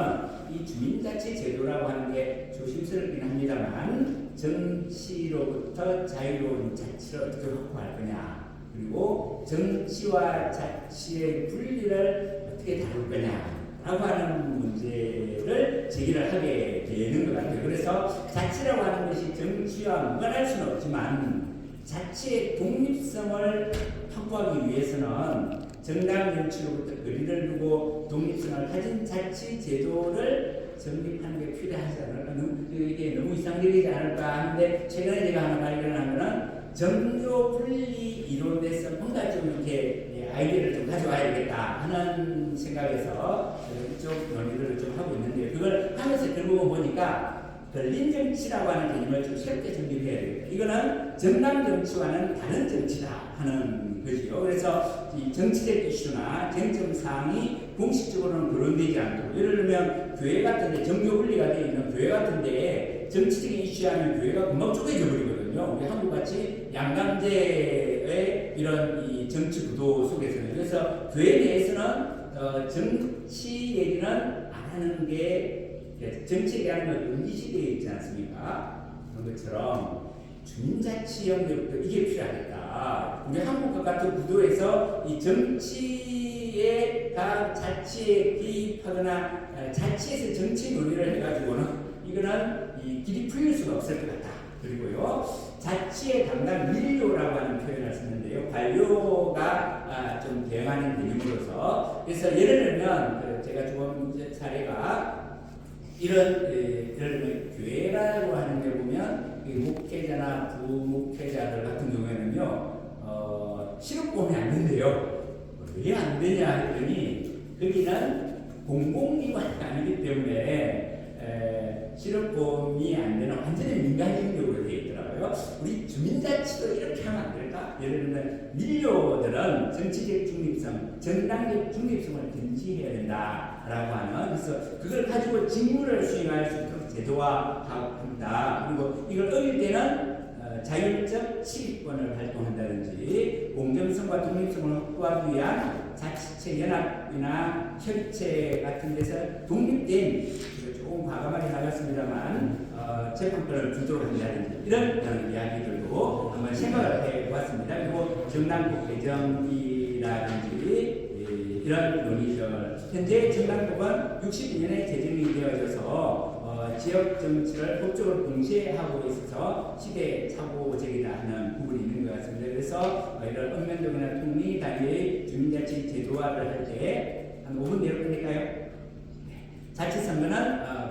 이 주민자치 제도라고 하는 게 조심스럽긴 합니다만 정치로부터 자유로운 자치를 어떻게 확보할 거냐 그리고 정치와 자치의 분리를 어떻게 다룰 거냐라고 하는 문제를 제기를 하게 되는 것 같아요. 그래서 자치라고 하는 것이 정치와 무관할 수는 없지만 자치의 독립성을 확보하기 위해서는 정당 정치로부터 거리를 두고 독립성을 가진 자치 제도를 정립하는 게 필요하지 않을까? 이게 너무 이상적이지 않을까 하는데 최근에 제가 하나 발견한 거는 정교 분리 이론에서 뭔가 좀 이렇게 아이디어를 좀 가져와야겠다 하는 생각에서 이쪽 논의를 좀 하고 있는데 그걸 하면서 결국은 보니까 걸린 정치라고 하는 개념을 좀 새롭게 정립해야 되겠다. 이거는 정당 정치와는 다른 정치다 하는 것이요. 그래서 이 정치적 이슈나 쟁점 사항이 공식적으로는 거론되지 않도록 예를 들면 교회 같은데 정교 분리가 되어 있는 교회 같은데 정치적인 이슈하면 교회가 금방 쪼개져 버리거든요. 우리 한국같이 양당제의 이런 이 정치 구도 속에서는 그래서 교회 내에서는 정치 얘기는 안 하는 게 정치에 대한 건 의지시대에 있지 않습니까? 그런 것처럼 주민자치 영역도 이게 필요하겠다. 우리 한국과 같은 구도에서 이 정치에 자치에 개입하거나 자치에서 정치 논의를 해가지고는 이거는 이 길이 풀릴 수가 없을 것 같다. 그리고요 자치의 담당 민료라고 하는 표현을 쓰는데요 관료가 좀 대응하는 개념으로서 그래서 예를 들면 제가 조금 사례가 이런 예를 들면 교회라고 하는 데 보면 목회자나 부목회자들 같은 경우에는요 실업보험이 안 된대요. 왜 안 되냐 했더니 거기는 공공기관이 아니기 때문에 실업보험이 안 되는 완전히 민간인력으로 되어 있더라고요. 우리 주민자치도 이렇게 하면 안 될까? 예를 들면 민료들은 정치적 중립성, 정당적 중립성을 견지해야 된다라고 하는 그래서 그걸 가지고 직무를 수행할 수 있도록 제도화한다. 그리고 이걸 어릴 때는 자율적 취입권을 발동한다든지 공정성과 독립성을 확보하기 위한 자치체 연합이나 협의체 같은 데서 독립된 조금 과감하게 나갔습니다만 재판권을 주도록 한다든지 이런 이야기들도 한번 생각을 해보았습니다. 그리고 정당법 개정이라든지 이런 논의들 현재 정당법은 62년에 제정이 되어져서 지역 정치를 법적으로 동시에 하고 있어서 시대 착오적이다 하는 부분이 있는 것 같습니다. 그래서 이런 읍면동이나 통리 단위의 주민자치 제도화를 할 때 한 5분 내로 끝낼까요? 자치선거는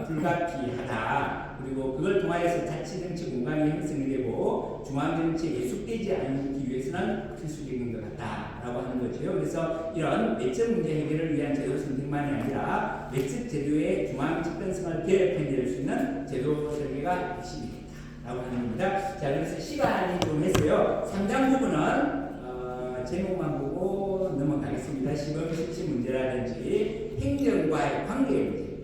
불가피하다. 그리고 그걸 통하여서 자치정치 공간이 형성이 되고 중앙정치에 예속되지 않기 위해서는 필수적인 것 같다라고 하는 거죠. 그래서 이런 내적 문제 해결을 위한 제도 선택만이 아니라 내적 제도의 중앙 집권성을 개혁해낼 수 있는 제도 설계가 핵심이다라고 하는 겁니다. 자, 그래서 시간이 좀 했어요. 3장 부분은 제목만 보고 넘어가겠습니다. 시범 실시 문제라든지 행정과의 관계 문제,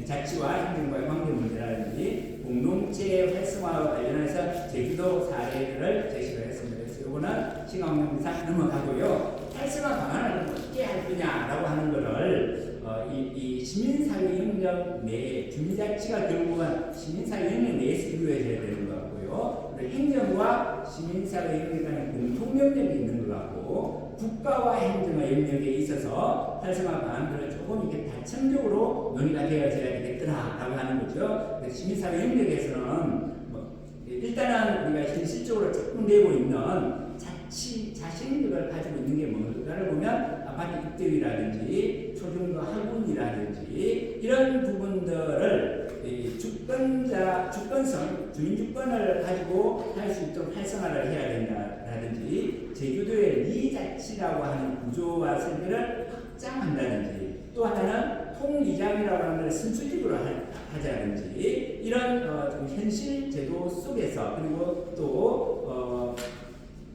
자치와 행정과의 관계 문제라든지 공동체 활성화와 관련해서 제주도 사례들을 제시를 했습니다. 그래서 이거는 시간 관계상 넘어가고요. 활성화 방안을 어떻게 할 거냐라고 하는 것을 이 시민사회 영역 내에 주민자치가 결국은 시민사회 영역 내에서 이루어져야 되는 것 같고요. 그리고 행정과 시민사회 영역 간의 공통 영역이 있는 것 같고 국가와 행정의 영역에 있어서 활성화 방안들을 조금 이렇게 다층적으로 논의가 되어져야 되겠더라라고 하는 거죠. 시민사회 영역에서는 일단은 우리가 현실적으로 작동되고 있는 자신력을 가지고 있는 게 뭔가를 보면 아파트 입대비라든지 초중고 학군이라든지 이런 부분들을 주권성, 주민주권을 가지고 할 수 있도록 활성화를 해야 된다라든지 제주도의 리자치라고 하는 구조와 설계를 확장한다든지 또 하나는 통이장이라고 하는 걸 선수직으로 하자든지 이런 좀 현실 제도 속에서 그리고 또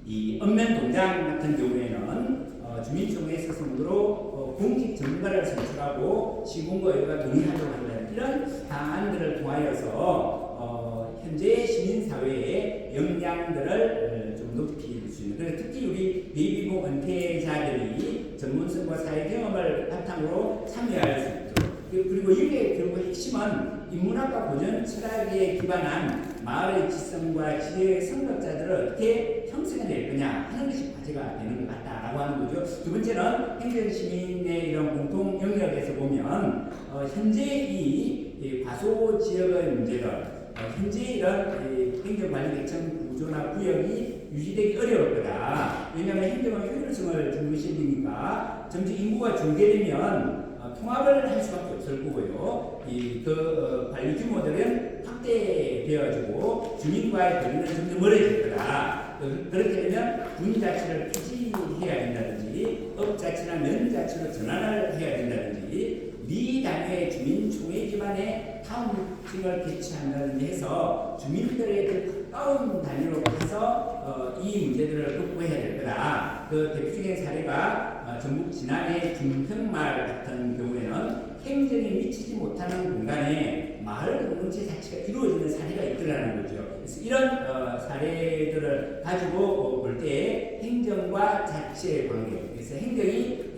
이 읍면동장 같은 경우에는 주민총회 스스로 공직 전문가를 선출하고 시군구의회가 동의하도록 한다는 이런 방안들을 통하여서 현재 시민사회의 역량들을 좀 높일 수 있는 그래서 특히 우리 베이비붐 은퇴자들이 전문성과 사회 경험을 바탕으로 참여할 수 있도록 그리고 이게 결국 핵심은 인문학과 고전 철학에 기반한 마을의 지성과 지혜의 선각자들을 어떻게 형성해낼 거냐 하는 것이 과제가 되는 것 같다라고 하는 거죠. 두 번째는 행정시민의 이런 공통 영역에서 보면 현재 이 과소 지역의 문제를 현재 이런 행정관리계층 구조나 구역이 유지되기 어려울 거다. 왜냐하면 행정은 효율성을 중시하니까 점점 인구가 증대되면 통합을 할 수밖에 없을 거고요. 관리 규모들은 확대되어지고 주민과의 거리는 점점 멀어질 거다. 그렇게 되면 군자치를 폐지해야 된다든지 업자치나 면자치로 전환을 해야 된다든지 미단위의 주민총회 기반의 타운층을 개최한다든지 해서 주민들의 그 가까운 단위로 가서 이 문제들을 극복해야 될 거다. 그 대표적인 사례가 전북 진안의 중평마을 같은 경우에는 행정이 미치지 못하는 공간에 마을 공동체 자체가 이루어지는 사례가 있더라는 거죠. 그래서 이런 사례들을 가지고 볼 때 행정과 자치의 관계, 그래서 행정이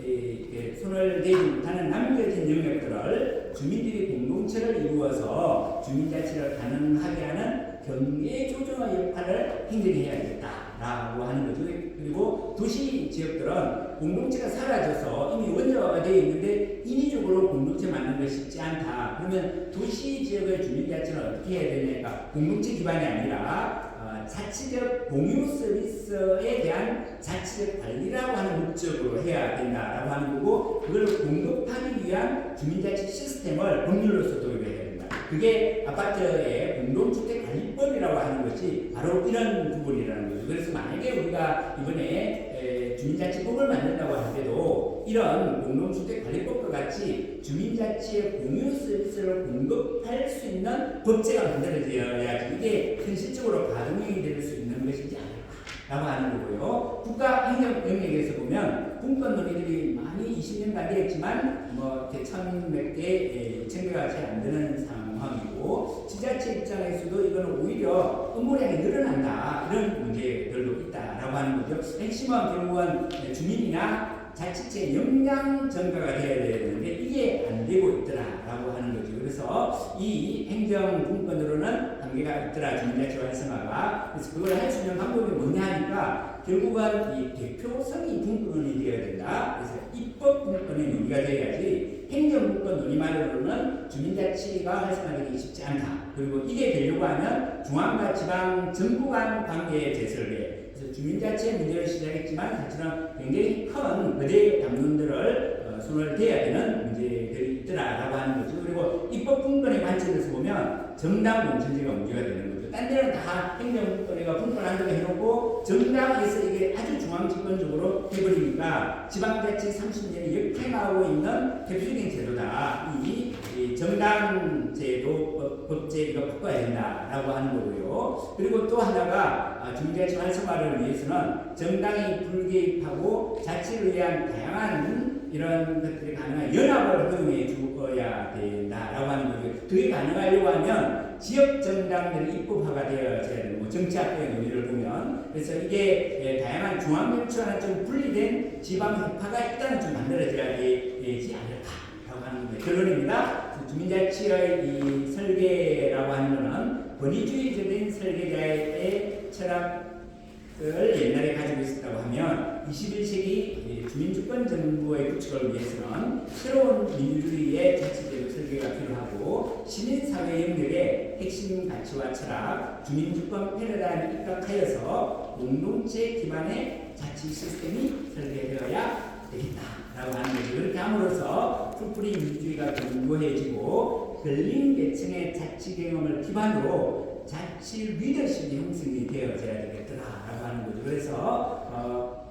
손을 내지 못하는 남겨진 영역들을 주민들이 공동체를 이루어서 주민자치를 가능하게 하는 경계 조정의 역할을 행정이 해야 되겠다라고 하는 거죠. 그리고 도시 지역들은 공동체가 사라져서 이미 원조되어 있는데 인위적으로 공동체 만드는 것이 쉽지 않다. 그러면 도시 지역의 주민자치는 어떻게 해야 되냐니까 공동체 기반이 아니라 자치적 공유 서비스에 대한 자치적 관리라고 하는 목적으로 해야 된다라고 하는 거고 그걸 공급하기 위한 주민자치 시스템을 법률로서 도입해야 된다. 그게 아파트의 공동주택관리법이라고 하는 것이 바로 이런 부분이라는 거죠. 그래서 만약에 우리가 이번에 주민자치법을 만든다고 할 때도 이런 공동주택관리법과 같이 주민자치의 공유 서비스를 공급할 수 있는 법제가 만들어져야지 이게 현실적으로 가동이 될 수 있는 것이지 않을까라고 하는 거고요. 국가행정 영역에서 보면 분권 논의들이 많이 20년간 되었지만 뭐 대천 몇 개, 2,000개가 채 안 되는 상황이고 지자체 입장에서도 이거는 오히려 업무량이 늘어난다 이런 문제들도 있다라고 하는 거죠. 핵심은 결국은 주민이나 자치체 역량 전가가 되어야 되는데 이게 안 되고 있더라라고 하는 거죠. 그래서 이 행정 분권으로는 한계가 있더라 주민자치 활성화가. 그래서 그걸 할 수 있는 방법이 뭐냐 하니까 결국은 이 대표성이 분권이 되어야 된다. 그래서 입법 분권의 논의가 되어야지 행정 분권 논의만으로는 주민자치가 활성화되기 쉽지 않다. 그리고 이게 되려고 하면 중앙과 지방 정부 간 관계 재설계 주민자치의 문제를 시작했지만 사실은 굉장히 큰 거대 담론들을 손을 대야 되는 문제들이 있더라라고 하는 거죠. 그리고 입법분권의 관점에서 보면 정당 공천제가 문제가 되는 거죠. 딴 데는 다 행정권에가 분권한다고 해놓고 정당에서 이게 아주 중앙집권적으로 해버리니까 지방자치 30년이 역행하고 있는 대표적인 제도다. 이 정당제도 법제 이거 바꿔야 된다라고 하는 거고요. 그리고 또 하나가 주민자치 활성화를 위해서는 정당이 불개입하고 자치를 위한 다양한 이런 것들이 가능한 연합을 허용해 주어야 된다라고 하는 거죠. 그게 가능하려고 하면 지역 정당들이 입법화가 되어져야 되는 뭐 정치학의 논리를 보면 그래서 이게 다양한 중앙정치와는 좀 분리된 지방협파가 일단은 좀 만들어져야 되지 않을까라고 하는 게 결론입니다. 주민자치의 이 설계라고 하는 것은 권위주의적인 설계자의 철학을 옛날에 가지고 있었다고 하면 21세기 주민주권 정부의 구축을 위해서는 새로운 민주주의의 자치제도 설계가 필요하고 시민사회 영역의 핵심 가치와 철학, 주민주권 패러다임에 입각하여서 공동체 기반의 자치 시스템이 설계되어야 되겠다라고 하는 거죠. 그렇게 함으로써 풀뿌리 민주주의가 견고해지고 근린 계층의 자치 경험을 기반으로 자치 리더십이 형성이 되어져야 되겠더라라고 하는 거죠. 그래서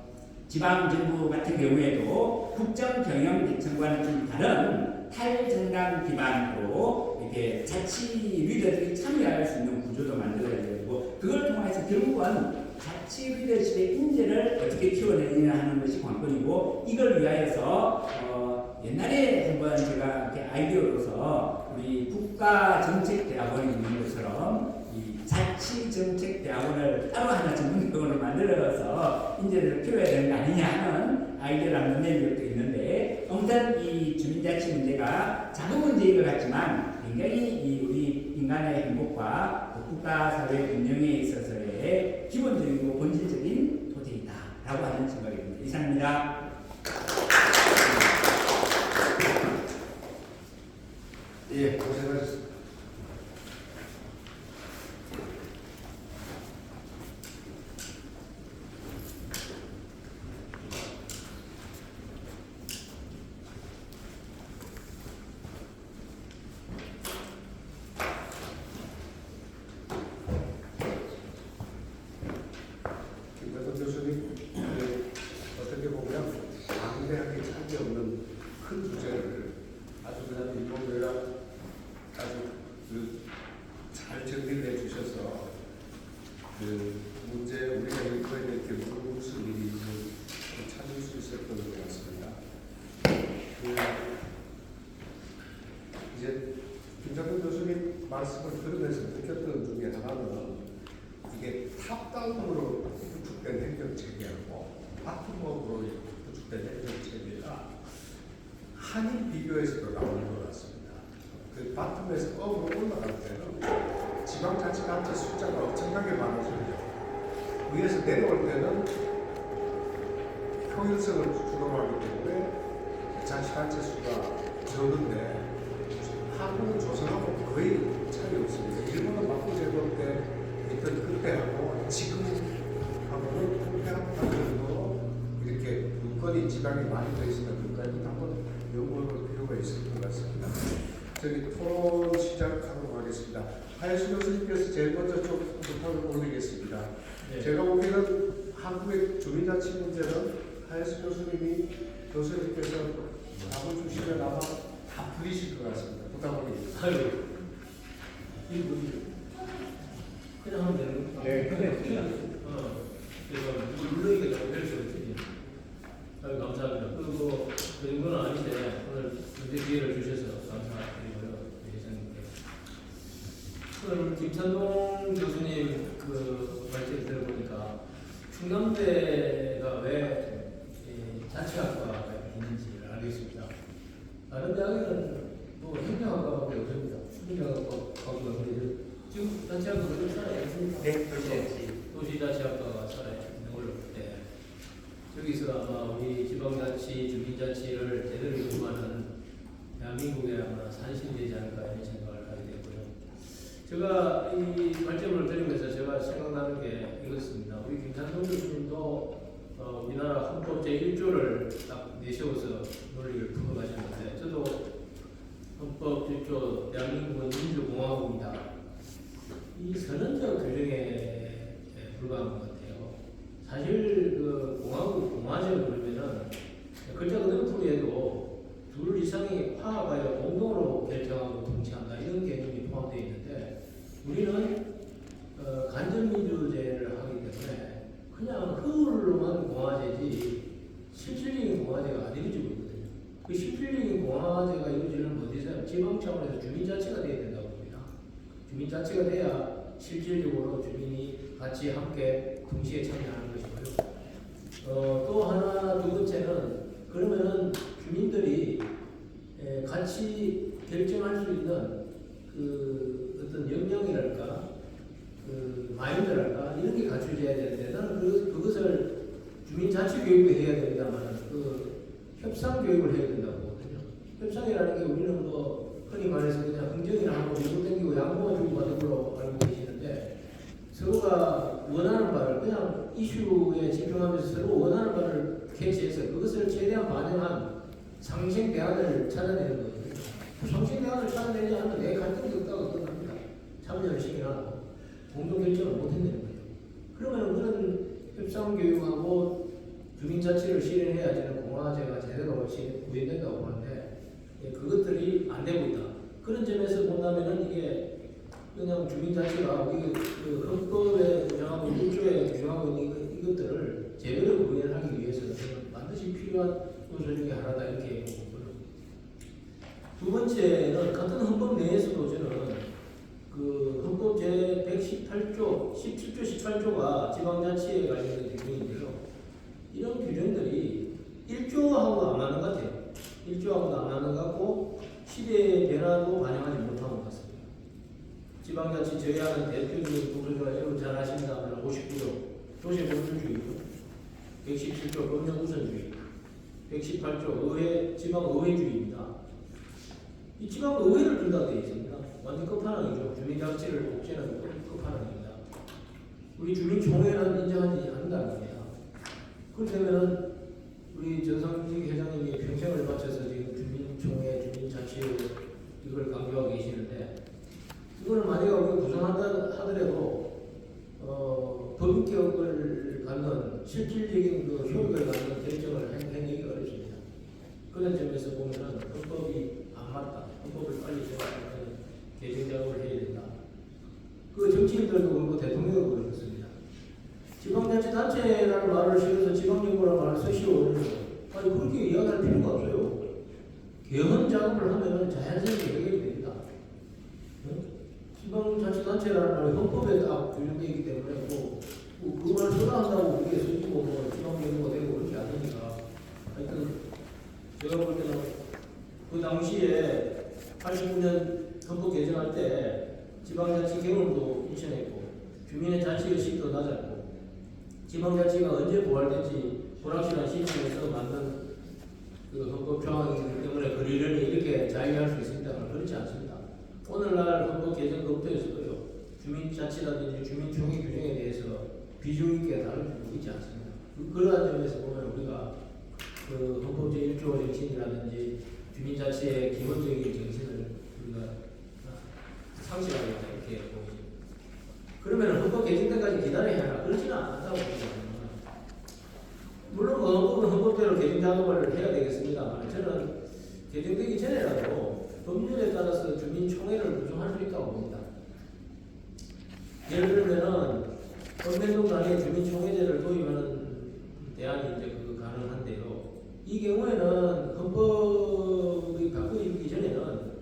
지방정부 같은 경우에도 국정경영계층과는 좀 다른 탈정당 기반으로 이렇게 자치 리더들이 참여할 수 있는 구조도 만들어야 되고 그걸 통해서 결국은 자치 리더십의 인재를 어떻게 키워내느냐 하는 것이 관건이고 이걸 위하여서 옛날에 한번 제가 이렇게 아이디어로서 우리 국가정책대학원이 있는 것처럼 이 자치정책대학원을 따로 하나 전문대학원을 만들어서 인재를 키워야 되는 거 아니냐 하는 아이디어를 한번 낸 적도 있는데 아무튼 이 주민자치 문제가 작은 문제인 것 같지만 굉장히 우리 인간의 행복과 국가사회 운영에 있어서의 기본적이고 본질적인 토대이다라고 하는 생각이 듭니다. 이상입니다. 예, 고생하셨습니다. 김대선 교수님, 어떻게 보면 방대하게 차지 없는 큰 주제를 아주 그냥 일본어가 아주 잘 정리를 해주셔서 그 문제 우리가 이거에 이렇게 무슨 일이 찾을 수 있었던 것 같습니다. 이제 김정근 교수님 말씀을 들으면서 느꼈던 중에 하나는 이게 탑다운으로 구축된 행정체계하고 바텀업으로 구축된 행정체계가 한인 비교에서도 나오는 것 같습니다. 그 바텀에서 업으로 올라갈 때는 지방자치단체 숫자가 엄청나게 많아져요. 위에서 내려올 때는 효율성을 주동하기 때문에 자치단체 수가 적은데 한국은 조선하고 거의 차이 없습니다. 일본은 막부제도 때 있던 그때하고 지금하고는 통폐합 정도로 이렇게 문건이 지방이 많이 돼 있으면 그까지 한번 연구해볼 필요가 있을 것 같습니다. 저기 토론 시작하도록 하겠습니다. 하야수 교수님께서 제일 먼저 좀 부탁을 올리겠습니다. 네. 제가 보기에는 한국의 주민자치 문제는 하야수 교수님께서 답을 주시면 아마 다 풀리실 것 같습니다. 부탁을 아유, 이거 그냥 하면 되는 거. 네, 그래. 그래서 물론이가 좀 될수 있지. 아유, 감사합니다. 그리고 그 정도는 아닌데 오늘 문제 기회를 주셔서 감사드리고요. 회장님께. 오늘 김찬동 교수님 그 말씀 들어보니까 충남대가 왜 자치학과가 있는지를 알겠습니다. 다른 대학에는 뭐 행정학과밖에 없습니다. 행정학과가 지금 자치학과가 좀 살아있습니다. 네, 그렇죠. 도시자치학과가 살아있는 걸로 볼 때 여기서 아마 우리 지방자치, 주민자치를 제대로 이루는 대한민국의 아마 산신되지 않을까 이런 생각을 하게 됐고요. 제가 이 말씀을 드리면서 제가 생각나는 게 이것입니다. 우리 김찬동 교수님도 우리나라 헌법 제1조를 딱 내세워서 논리를 풀어가셨는데 저도 헌법 1조 대한민국은 민주공화국이다. 이 선언적 규정에 불과한 것 같아요. 사실 그 공화국 공화제를 그러면은 글자 그대로 풀이해도 둘 이상이 화합하여 공동으로 결정하고 통치한다 이런 개념이 포함되어 있는데 우리는 간접민주제를 하기 때문에 그냥 허울로만 공화제지 실질적인 공화제가 안 이루어지고 있거든요. 그 실질적인 공화제가 이루어지는 어디서 지방 차원에서 주민자치가 돼야 된다고 봅니다. 주민자치가 돼야 실질적으로 주민이 같이 함께 동시에 참여하는 것이고요. 또 하나 두 번째는 그러면은 주민들이 같이 결정할 수 있는 그 어떤 역량이랄까 그 마인드랄까 이런 게 갖춰져야 되는데 나는 그것을 주민자치 교육도 해야 됩니다만 그 협상 교육을 해야 된다고 보거든요. 협상이라는 게 우리는 뭐 흔히 말해서 그냥 긍정이나 하고 밀고 당기고 양보만 주고 받은 걸로 알고 계시는데 서로가 원하는 바를 그냥 이슈에 집중하면서 서로 원하는 바를 캐치해서 그것을 최대한 반영한 상생 대안을 찾아내는 거거든요. 상생 대안을 찾아내지 않으면 내 갈등이 없다고 끝납니다. 참여를 시켜놔도 공동 결정을 못 해내는 거예요. 그러면 그런 협상 교육하고 주민자치를 실현해야지는 공화제가 제대로 구현된다고 보는데 그것들이 안 되고 있다. 그런 점에서 본다면은 이게 그냥 주민자치가 우리 그 헌법에 규정하고 1조에 규정하고 있는 이것들을 제대로 구현하기 위해서는 반드시 필요한 요소 중에 하나다 이렇게 보고요. 두 번째는 같은 헌법 내에서도 저는 그 헌법 제 118조, 17조, 18조가 지방자치에 관련된 규정인데요. 이런 규정들이 1조하고 안 맞는 것 같아요. 1조하고도 안 맞는 것 같고 시대의 변화도 반영하지 못한 것 같습니다. 지방자치 제외하는 대표적인 구조조가 여러분 잘 아십니다만 59조 도시공주주의고 117조 법령우선주의 118조 지방의회주의입니다. 이 지방의회를 준다고 되어 있습니다. 완전 끝판왕이죠. 주민자치를 옥죄는 끝판왕입니다. 우리 주민총회는 인정하지 않는다는 겁니다. 그렇다면 우리 전상직 회장님이 평생을 바쳐서 지금 주민총회, 주민자치 이걸 강조하고 계시는데 이거는 만약에 우리가 구성한다 하더라도 법인격을 갖는 실질적인 그 효력을 갖는 결정을 해내기가 어렵습니다. 그런 점에서 보면은 헌법이 안 맞다. 헌법을 빨리 제정하는 개정 작업을 해야 된다. 그 정치인들도 그렇고 대통령도 그렇습니다. 지방자치단체라는 말을 실어서 지방정부라는 말을 쓰시오. 아니 그렇게 이야기할 필요가 없어요. 개헌 작업을 하면 자연스럽게 해결이 됩니다. 지방자치단체라는 말이 헌법에 딱 규정되어 있기 때문에 그 말을 써나간다고 그게 쓰지고 뭐 지방정부가 되고 그렇게 안 되니까 하여튼 제가 볼 때는 그 당시에 89년 헌법 개정할 때 지방자치 경험도 인천했고 주민의 자치의식도 낮았고 지방자치가 언제 부활된지 불확실한 시점에서 만든 그 헌법 조항이기 때문에 그리려니 이렇게 자유할 수 있습니다만 그렇지 않습니다. 오늘날 헌법 개정 검토에서도요 주민자치라든지 주민총회 규정에 대해서 비중 있게 다루고 있지 않습니다. 그러한 점에서 보면 우리가 그 헌법 제1조 정신이라든지 주민자치의 기본적인 정신을 우리가 상실하고 있다 이렇게 보입니다. 그러면 헌법 개정 때까지 기다려야 하나 그렇지는 않다고 봅니다. 물론 헌법은 헌법대로 개정 작업을 해야 되겠습니다만 저는 개정되기 전에라도 법률에 따라서 주민총회를 구성할 수 있다고 봅니다. 예를 들면은 헌병동 단위의 주민총회제를 도입하는 대안이 이제 가능한데요. 이 경우에는 헌법이 바꾸기 전에는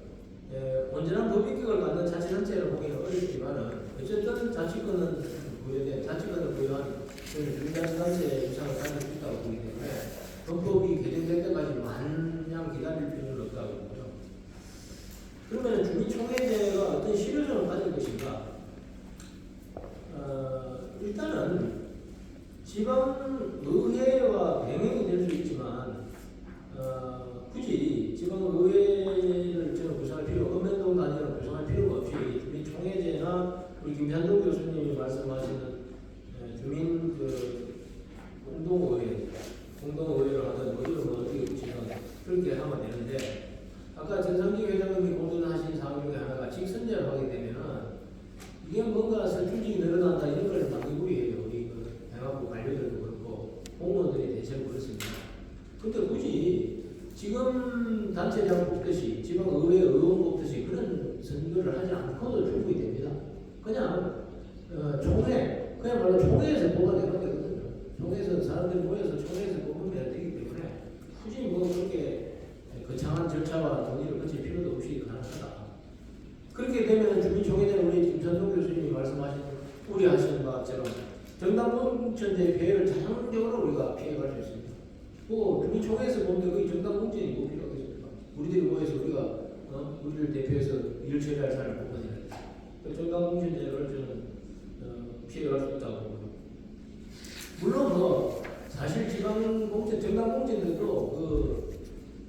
온전한 법인격을 갖는 자치단체를 보기는 어렵지만은 어쨌든 자치권을 부여한 주민자치단체의 유상을 가질 수 있다고 보기 때문에 헌법이 개정될 때까지 마냥 기다릴 필요는 없다고 보고요. 그러면 주민총회제가 어떤 실효성을 가질 것인가? 일단은 지방의회와 병행이 될 수 있지만 굳이 지방의회를 저는 구성할 필요, 읍면동 단위로 구성할 필요가 없이 주민총회제나 우리 김찬동 교수님이 말씀하시는 주민 공동의회를 하든 뭐 이런 거 어떻게 붙이든 그렇게 하면 되는데 아까 전상직 회장님이 고민하신 사항 중에 하나가 직선제를 하게 되면은 이게 뭔가 설중직이 늘어난다 이런 걸 만들고 해요. 우리 그 대학부 관료들도 그렇고 공무원들이 대체로 그렇습니다. 근데 굳이 지금 단체장 뽑듯이 지방의회 의원 뽑듯이 그런 선거를 하지 않고도 충분히 됩니다. 그냥 총회, 그야말로 총회에서 뽑아내는 거거든요. 총회에서 사람들이 모여서 총회에서 뽑으면 되기 때문에 굳이 뭐 그렇게 거창한 절차와 논의를 거칠 필요도 없이 가능하다. 그렇게 되면 주민총회는 우리 김선동 교수님이 말씀하신 우려하시는 것처럼 정당공천제 피해를 자연적으로 우리가 피해갈 수 있습니다. 뭐 주민총회에서 보면 거의 정당공천이 뭐 필요하겠습니까? 우리들이 모여서 우리가 우리를 대표해서 일 처리할 사람을 뽑아내야 돼. 정당공천제를 저는 피해갈 수 있다고 보고요. 물론 뭐 사실 지방공천, 정당공천제도 그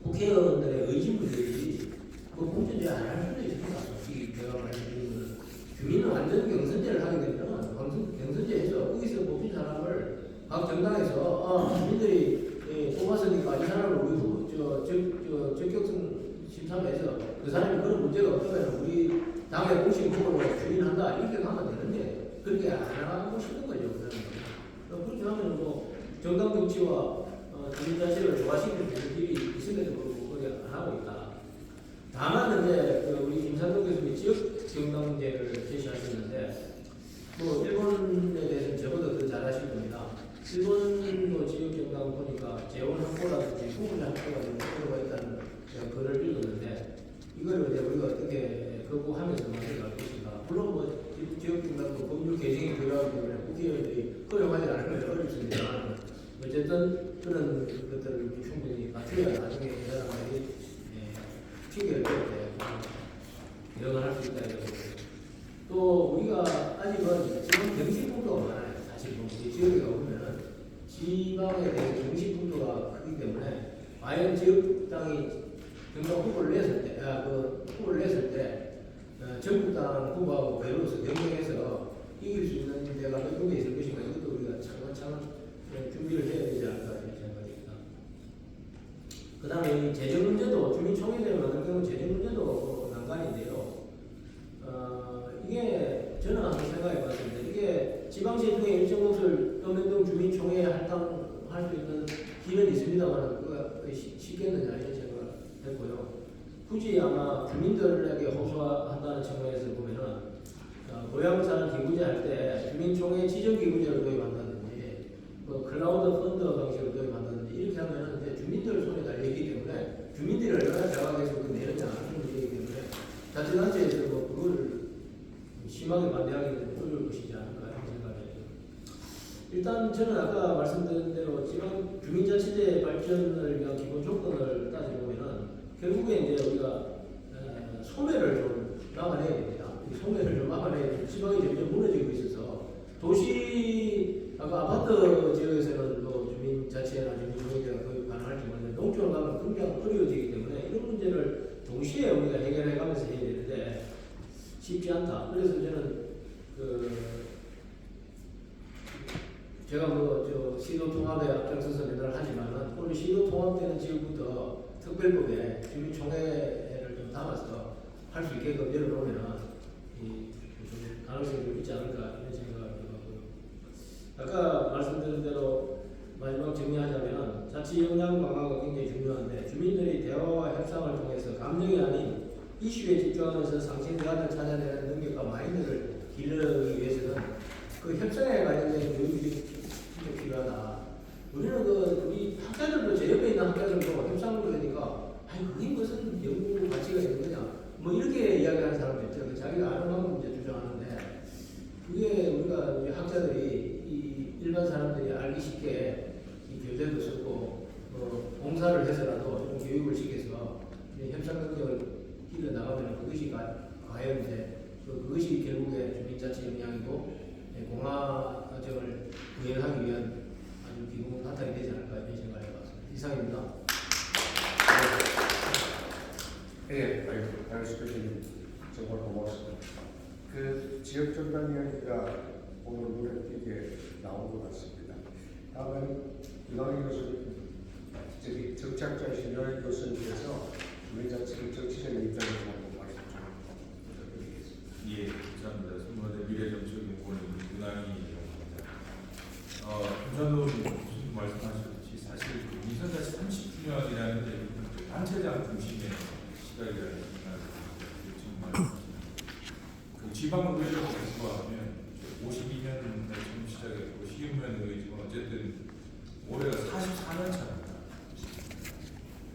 국회의원들의 의지 문제이지 그 공천제 안 할 수도 있습니다. 솔직히 제가 말씀드린 거는 주민은 완전 경선제를 하게 되면 경선제에서 거기서 뽑힌 사람을 각 정당에서 주민들이 뽑았으니까 이 사람을 우리 적격성 심사에서 그 사람이 그런 문제가 없다면 우리 당의 공식 후보로 추인한다 이렇게 가면 되는데 그렇게 안 하고 싶은 거죠. 그렇게 하면 뭐 정당 정치와 주민 자체를 조화시키는 길이 있음에도 불구하고 그게 안 하고 있다. 다만 이제 우리 김산동 교수님이 지역 정당제를 제시하셨는데 뭐 일본에 대해서는 저보다 더 잘 아실 겁니다. 일본도 지역 정당 보니까 재원 확보라든지 후보자 확보가 좀 필요가 있다는 글을 읽었는데 이걸 이제 우리가 어떻게 거부하면서 만들어갈 것인가. 물론 뭐 지역 정당도 법률 개정이 필요하기 때문에 국회의원들이 허용하지 않은 건 어렵습니다. 어쨌든 그런 것들을 충분히 갖춰야 나중에 이 사람들이 핑계를 댈 때 대응을 할 수 있다 이거고. 또 우리가 아직은 지금 경시풍도가 많아요. 사실 뭐 우리 지역에 가보면 지방에 대해서 경시풍도가 크기 때문에 과연 지역당이 정당 후보를 냈을 때, 전국당 후보하고 배로서 경쟁해서 이길 수 있는 데가 몇 군데 있을 것인가 이것도 우리가 차근차근 준비를 해야 되지 않을까 이런 생각입니다. 그 다음에 재정 문제도 주민총회제를 만들 경우 재정 문제도 난관인데요. 이게 저는 한번 생각해 봤습니다. 이게 지방재정의 일정 몫을 떠면동 주민총회에 할당할 수 있는 길은 있습니다만 그가 쉽겠느냐 이런 생각을 했고요. 굳이 아마 주민들에게 호소한다는 측면에서 보면은 고향 사는 기부제 할 때 주민총회 지정기부제를 도입한다든지 뭐 클라우드 펀드 방식으로 도입한다든지 이렇게 하면은 이제 주민들 손에 달려있기 때문에 주민들이 얼마나 자각해서 그 내느냐 하는 문제이기 때문에 자치단체에서 뭐 그걸 심하게 반대하기는 어려울 것이지 않을까 이런 생각이 듭니다. 일단 저는 아까 말씀드린 대로 지방 주민자치제 발전을 위한 기본 조건을 따져보면은 결국에 이제 우리가 소멸을 좀 막아내야 됩니다. 이 소멸을 좀 막아내야 됩니다. 지방이 점점 무너지고 있어서 도시 아까 아파트 지역에서는 뭐 주민자치회나 주민총회가 거의 가능할지 모르는데 농촌 가면 굉장히 어려워지기 때문에 이런 문제를 동시에 우리가 해결해가면서 해야 되는데 쉽지 않다. 그래서 저는 제가 뭐 시도 통합에 앞장서서 맨날 하지만은 오늘 시도 통합되는 지역부터 특별법에 주민총회를 좀 담아서 할 수 있게끔 열어놓으면은 좀 가능성이 좀 있지 않을까 이런 생각을 해보고요. 아까 말씀드린 대로 마지막 정리하자면 자치 역량 강화가 굉장히 중요한데 주민들이 대화와 협상을 통해서 감정이 아닌 이슈에 집중하면서 상생 대안을 찾아내는 능력과 마인드를 기르기 위해서는 그 협상에 관련된 교육이 진짜 필요하다. 우리는 우리 학자들도 제 옆에 있는 학자들도 협상을 그러니까 아니 그게 무슨 연구 가치가 있는 거냐 뭐 이렇게 이야기하는 사람도 있죠. 자기가 아는 만큼 이제 주장하는데 그게 우리가 우리 학자들이 이 일반 사람들이 알기 쉽게 이 교재도 쓰고 봉사를 해서라도 좀 교육을 시켜서 협상 능력을 길러 나가면 그것이 과연 이제 그것이 결국에 주민자치 역량이고 공화정을 구현하기 위한 아주 기본 바탕이 되지 않을까 이런 생각을 해봤습니다. 이상입니다. 예, 알겠습니다. 정말 고맙습니다. 그 지역 정당 이야기가 오늘 눈에 띄게 나온 것 같습니다. 다음은 이광희 교수님, 정착자이신 이광희 교수님께서 주민자치 정치적인 입장에서 한번 말씀 좀 부탁드리겠습니다. 예, 감사합니다. 선거대 미래정치연구원 이광희입니다. 김선도 교수님 말씀하셨듯이 사실 민선자치 30주년이라는 게 단체장 중심의 시각이라는 생각을 정말 그 지방의회로 하면 52년에 처음 시작했고 시의회는 의지만 어쨌든 올해가 44년 차입니다.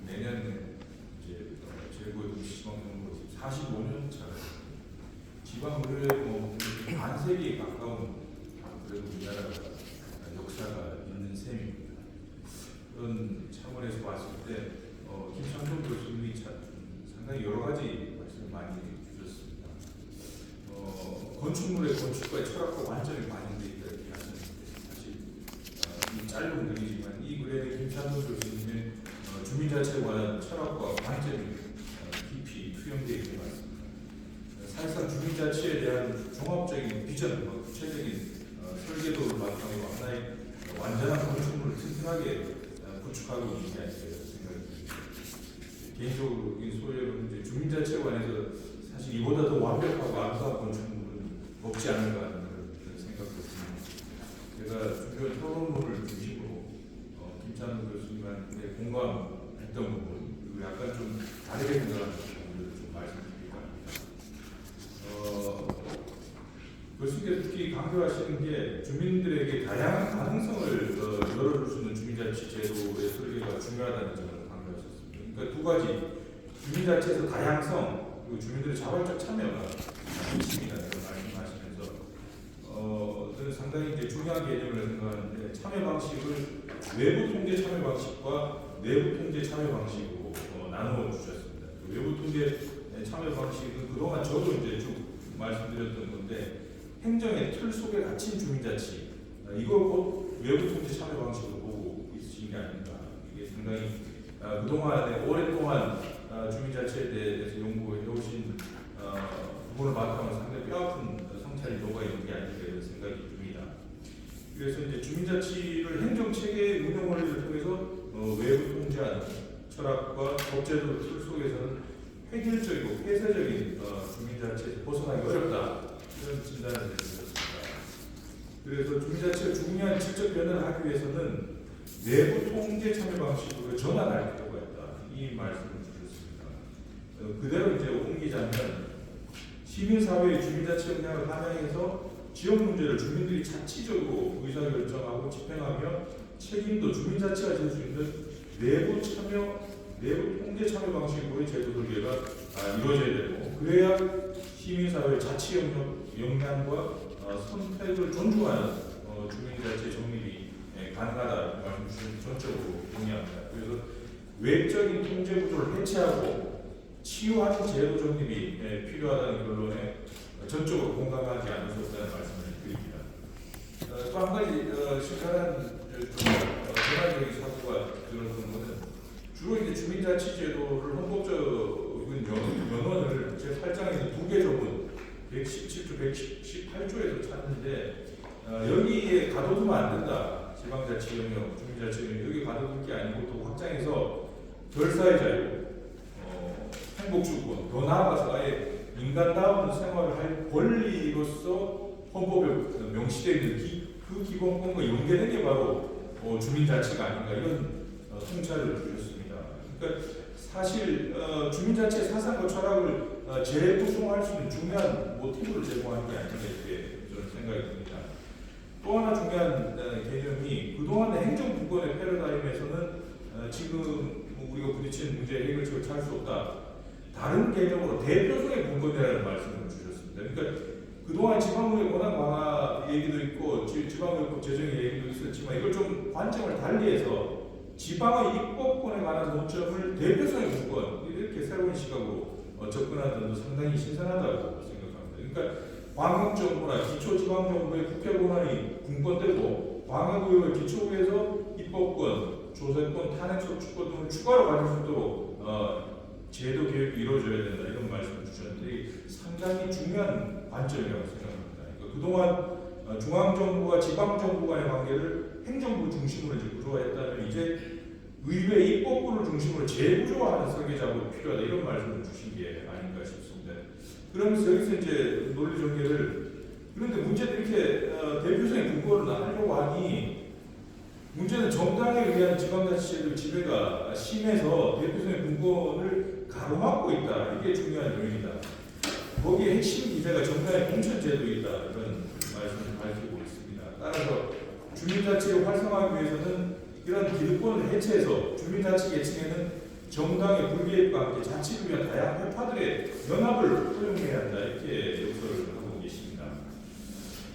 내년 이제 최고의 도시지방선거 45년 차가 지방의회 뭐 반세기에 가까운 그래도 우리나라가 역사가 있는 셈입니다. 그런 차원에서 봤을 때 김창동 교수님이 상당히 여러 가지 말씀을 많이 주셨습니다. 건축물의 건축과의 철학과 완전히 반영되어 있다 이렇게 하셨는데 사실 이 짧은 글이지만 이 글에는 김창동 교수님의 주민자치에 관한 철학과 완전히 깊이 투영되어 있는 것 같습니다. 사실상 주민자치에 대한 종합적인 비전, 구체적인 설계도를 바탕으로 하나의 완전한 건축물을 튼튼하게 구축하고 있는 게 아닐까 생각합니다. 개인적인 소유는 이제 주민자치에 관해서 사실 이보다 더 완벽하고 아름다운 건축물은 없지 않을까 하는 그런 생각도 듭니다. 제가 주변 토론물을 중심으로 김찬우 교수님한테 공감했던 부분, 그리고 약간 좀 다르게 생각하는 부분을 좀 말씀드리려고 합니다. 교수님께서 특히 강조하시는 게 주민들에게 다양한 가능성을 열어줄 수 있는 주민자치 제도의 설계가 중요하다는 점을 강조하셨습니다. 그러니까 두 가지, 주민자치에서 다양성, 그리고 주민들의 자발적 참여가 핵심이다 이런 말씀하시면서 저는 상당히 이제 중요한 개념을 생각하는데 참여 방식을 외부 통제 참여 방식과 내부 통제 참여 방식으로 나누어 주셨습니다. 외부 통제 참여 방식은 그동안 저도 이제 쭉 말씀드렸던 건데 행정의 틀 속에 갇힌 주민자치 이걸 곧 외부 통제 참여 방식으로 보고 있으신 게 아닌가. 이게 상당히 그동안에 오랫동안 주민자치에 대해서 연구해 오신 부분을 바탕으로 상당히 뼈아픈 성찰이 녹아있는 게 아닌가 이런 생각이 듭니다. 그래서 이제 주민자치를 행정체계의 운영 원리를 통해서 외부 통제하는 철학과 법제도 틀 속에서는 획일적이고 폐쇄적인 주민자치에서 벗어나기 어렵다. 이런 진단을 내렸습니다. 그래서 주민자치가 중요한 질적 변화를 하기 위해서는 내부 통제 참여 방식으로 전환할 필요가 있다. 이 말씀을 주셨습니다. 그대로 이제 옮기자면 시민사회의 주민자치 역량을 반영해서 지역 문제를 주민들이 자치적으로 의사결정하고 집행하며 책임도 주민자치가 질 수 있는 내부 참여, 내부 통제 참여 방식으로의 제도 설계가 이루어져야 되고 그래야 시민사회의 자치 역량과 선택을 존중하는 주민자치 정립이 가능하다 말씀 주신 전적으로 동의합니다. 그래서 외적인 통제 구조를 해체하고 치유하는 제도 정립이 필요하다는 결론에 전적으로 공감하지 않으셨다는 말씀을 드립니다. 또 한 가지 심각한 전환적인 사고가 들었던 것은 주로 이제 주민자치제도를 헌법적인 명언을 제 8장에서 2개 조문 117조, 118조에서 찾는데 여기에 가둬두면 안 된다. 지방자치 영역, 주민자치 영역 여기 가둬둘 게 아니고 또 확장해서 결사의 자유, 행복주권, 더 나아가서 아예 인간다운 생활을 할 권리로서 헌법에 명시되어 있는 그 기본권과 연계된 게 바로 주민자치가 아닌가 이런 통찰을 주셨습니다. 그러니까 사실 주민자치의 사상과 철학을 재구성할 수 있는 중요한 모티브를 제공하는 게 아닌가 이렇게 저는 생각이 듭니다. 또 하나 중요한 개념이 그동안의 행정부권의 패러다임에서는 지금 우리가 부딪히는 문제의 해결책을 찾을 수 없다. 다른 개념으로 대표성의 분권이라는 말씀을 주셨습니다. 그러니까 그동안 지방의회 권한 강화 얘기도 있고 지방의회법 제정의 얘기도 있었지만 이걸 좀 관점을 달리해서 지방의 입법권에 관한 논점을 대표성의 분권 이렇게 새로운 시각으로 접근하는 점도 상당히 신선하다고 생각합니다. 그러니까 광역정부나 기초지방정부의 국회 권한이 분권되고 광역의회 기초부에서 입법권, 조세권, 탄핵소추권 등을 추가로 가질 수 있도록 제도 개혁이 이루어져야 된다 이런 말씀을 주셨는데 상당히 중요한 관점이라고 생각합니다. 그러니까 그동안 중앙정부와 지방정부 간의 관계를 행정부 중심으로 이제 구조화했다면 이제 의회 입법부를 중심으로 재구조화하는 설계 작업이 필요하다 이런 말씀을 주신 게 아닌가 싶습니다. 그러면서 여기서 이제 논리 전개를 그런데 문제는 이렇게 대표성의 근거를 하려고 하니 문제는 정당에 의한 지방자치제도의 지배가 심해서 대표성의 분권을 가로막고 있다. 이게 중요한 요인이다. 거기에 핵심 기제가 정당의 공천제도이다. 이런 말씀을 밝히고 있습니다. 따라서 주민자치를 활성화하기 위해서는 이런 기득권을 해체해서 주민자치 계층에는 정당의 불개입과 함께 자치를 위한 다양한 회파들의 연합을 허용해야 한다. 이렇게 역설을 하고 계십니다.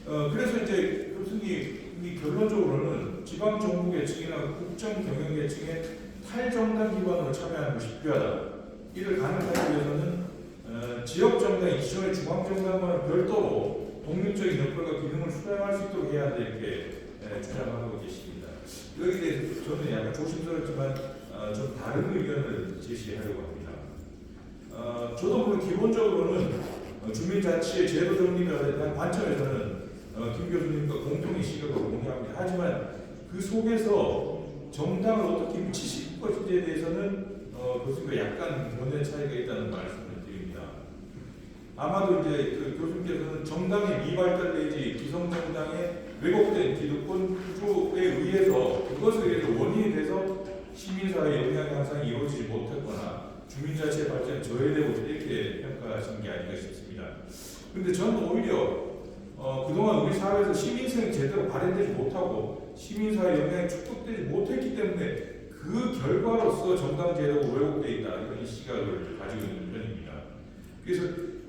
그래서 이제 교수님이 결론적으로는 지방 정부 계층이나 국정 경영 계층의 탈정당 기반으로 참여하는 것이 필요하다. 이를 가능하기 위해서는 지역 정당이 기존의 중앙 정당과는 별도로 독립적인 역할과 기능을 수행할 수 있도록 해야 한다 이렇게 주장하고 계십니다. 여기에 대해서 저는 약간 조심스럽지만 좀 다른 의견을 제시하려고 합니다. 저도 물론 기본적으로는 주민자치의 제도 정립에 대한 관점에서는 김 교수님과 공통의 시각을 공유합니다. 하지만 그 속에서 정당을 어떻게 미치실 것인지에 대해서는 교수님과 약간 견해 차이가 있다는 말씀을 드립니다. 아마도 이제 그 교수님께서는 정당의 미발달 내지 기성정당의 왜곡된 기득권 구조에 의해서 그것에 의해서 원인이 돼서 시민사회 영향 향상이 이루어지지 못했거나 주민자치의 발전에 저해되고 이렇게 평가하시는 게 아닌가 싶습니다. 그런데 저는 오히려 그동안 우리 사회에서 시민성이 제대로 발현되지 못하고 시민사회 영향이 축적되지 못했기 때문에 그 결과로서 정당 제도가 왜곡되어 있다 이런 시각을 가지고 있는 편입니다. 그래서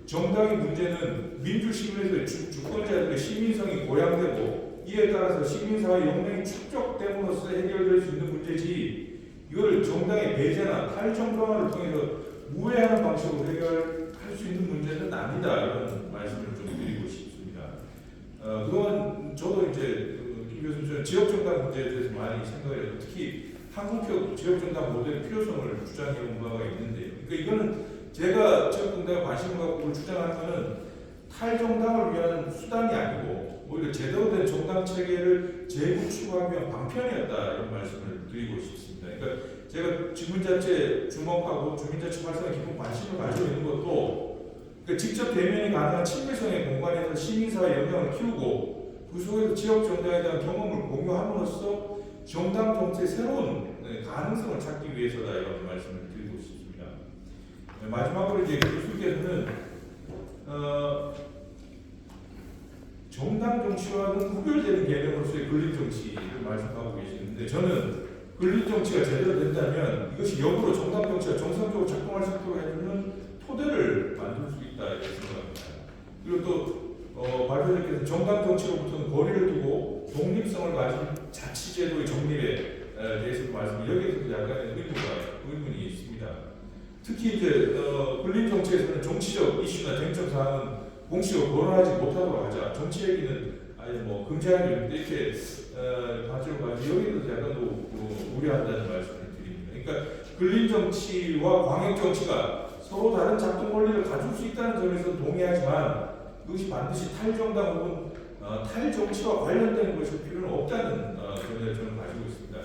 정당의 문제는 민주시민에서의 주권자들의 시민성이 고양되고 이에 따라서 시민사회 영향이 축적됨으로써 해결될 수 있는 문제지 이걸 정당의 배제나 탈정당화를 통해서 우회하는 방식으로 해결할 수 있는 문제는 아니다 이런 말씀을 좀 드리고 싶습니다. 그동안 저도 이제 김 교수님 지역정당 문제에 대해서 많이 생각을 해요. 특히 한국형 지역정당 모델의 필요성을 주장해 온 바가 있는데 그러니까 이거는 제가 지역정당에 관심을 갖고 주장하는 것은 탈정당을 위한 수단이 아니고 오히려 제대로 된 정당 체계를 재구축하기 위한 방편이었다 이런 말씀을 드리고 싶습니다. 그러니까 제가 주민자치에 주목하고 주민자치 활성화에 깊은 관심을 가지고 있는 것도 그러니까 직접 대면이 가능한 친밀성의 공간에서 시민사회 영향을 키우고 그 속에서 지역 정당에 대한 경험을 공유함으로써 정당 정치의 새로운 가능성을 찾기 위해서다 이런 말씀을 드리고 싶습니다. 마지막으로 이제 교수께서는 정당 정치와는 구별되는 개념으로서의 권리 정치를 말씀하고 계시는데 저는 권리 정치가 제대로 된다면 이것이 역으로 정당 정치가 정상적으로 작동할 수 있도록 해주는 토대를 만들 수 있다 이렇게 생각합니다. 그리고 또 발표자께서 정당 정치로부터는 거리를 두고 독립성을 가진 자치제도의 정립에 대해서도 여기에서도 약간의 의문이 있습니다. 특히 이제 권리 정치에서는 정치적 이슈나 쟁점 사항은 공식으로 거론하지 못하도록 하자. 정치 얘기는 아예 뭐 금지하는 이렇게 관점을 가지고 여기도 약간 우려한다는 말씀을 드립니다. 그러니까 근린 정치와 광역 정치가 서로 다른 작동 원리를 가질 수 있다는 점에서 동의하지만 그것이 반드시 탈정당 혹은 탈정치와 관련된 것일 필요는 없다는 견해를 저는 가지고 있습니다.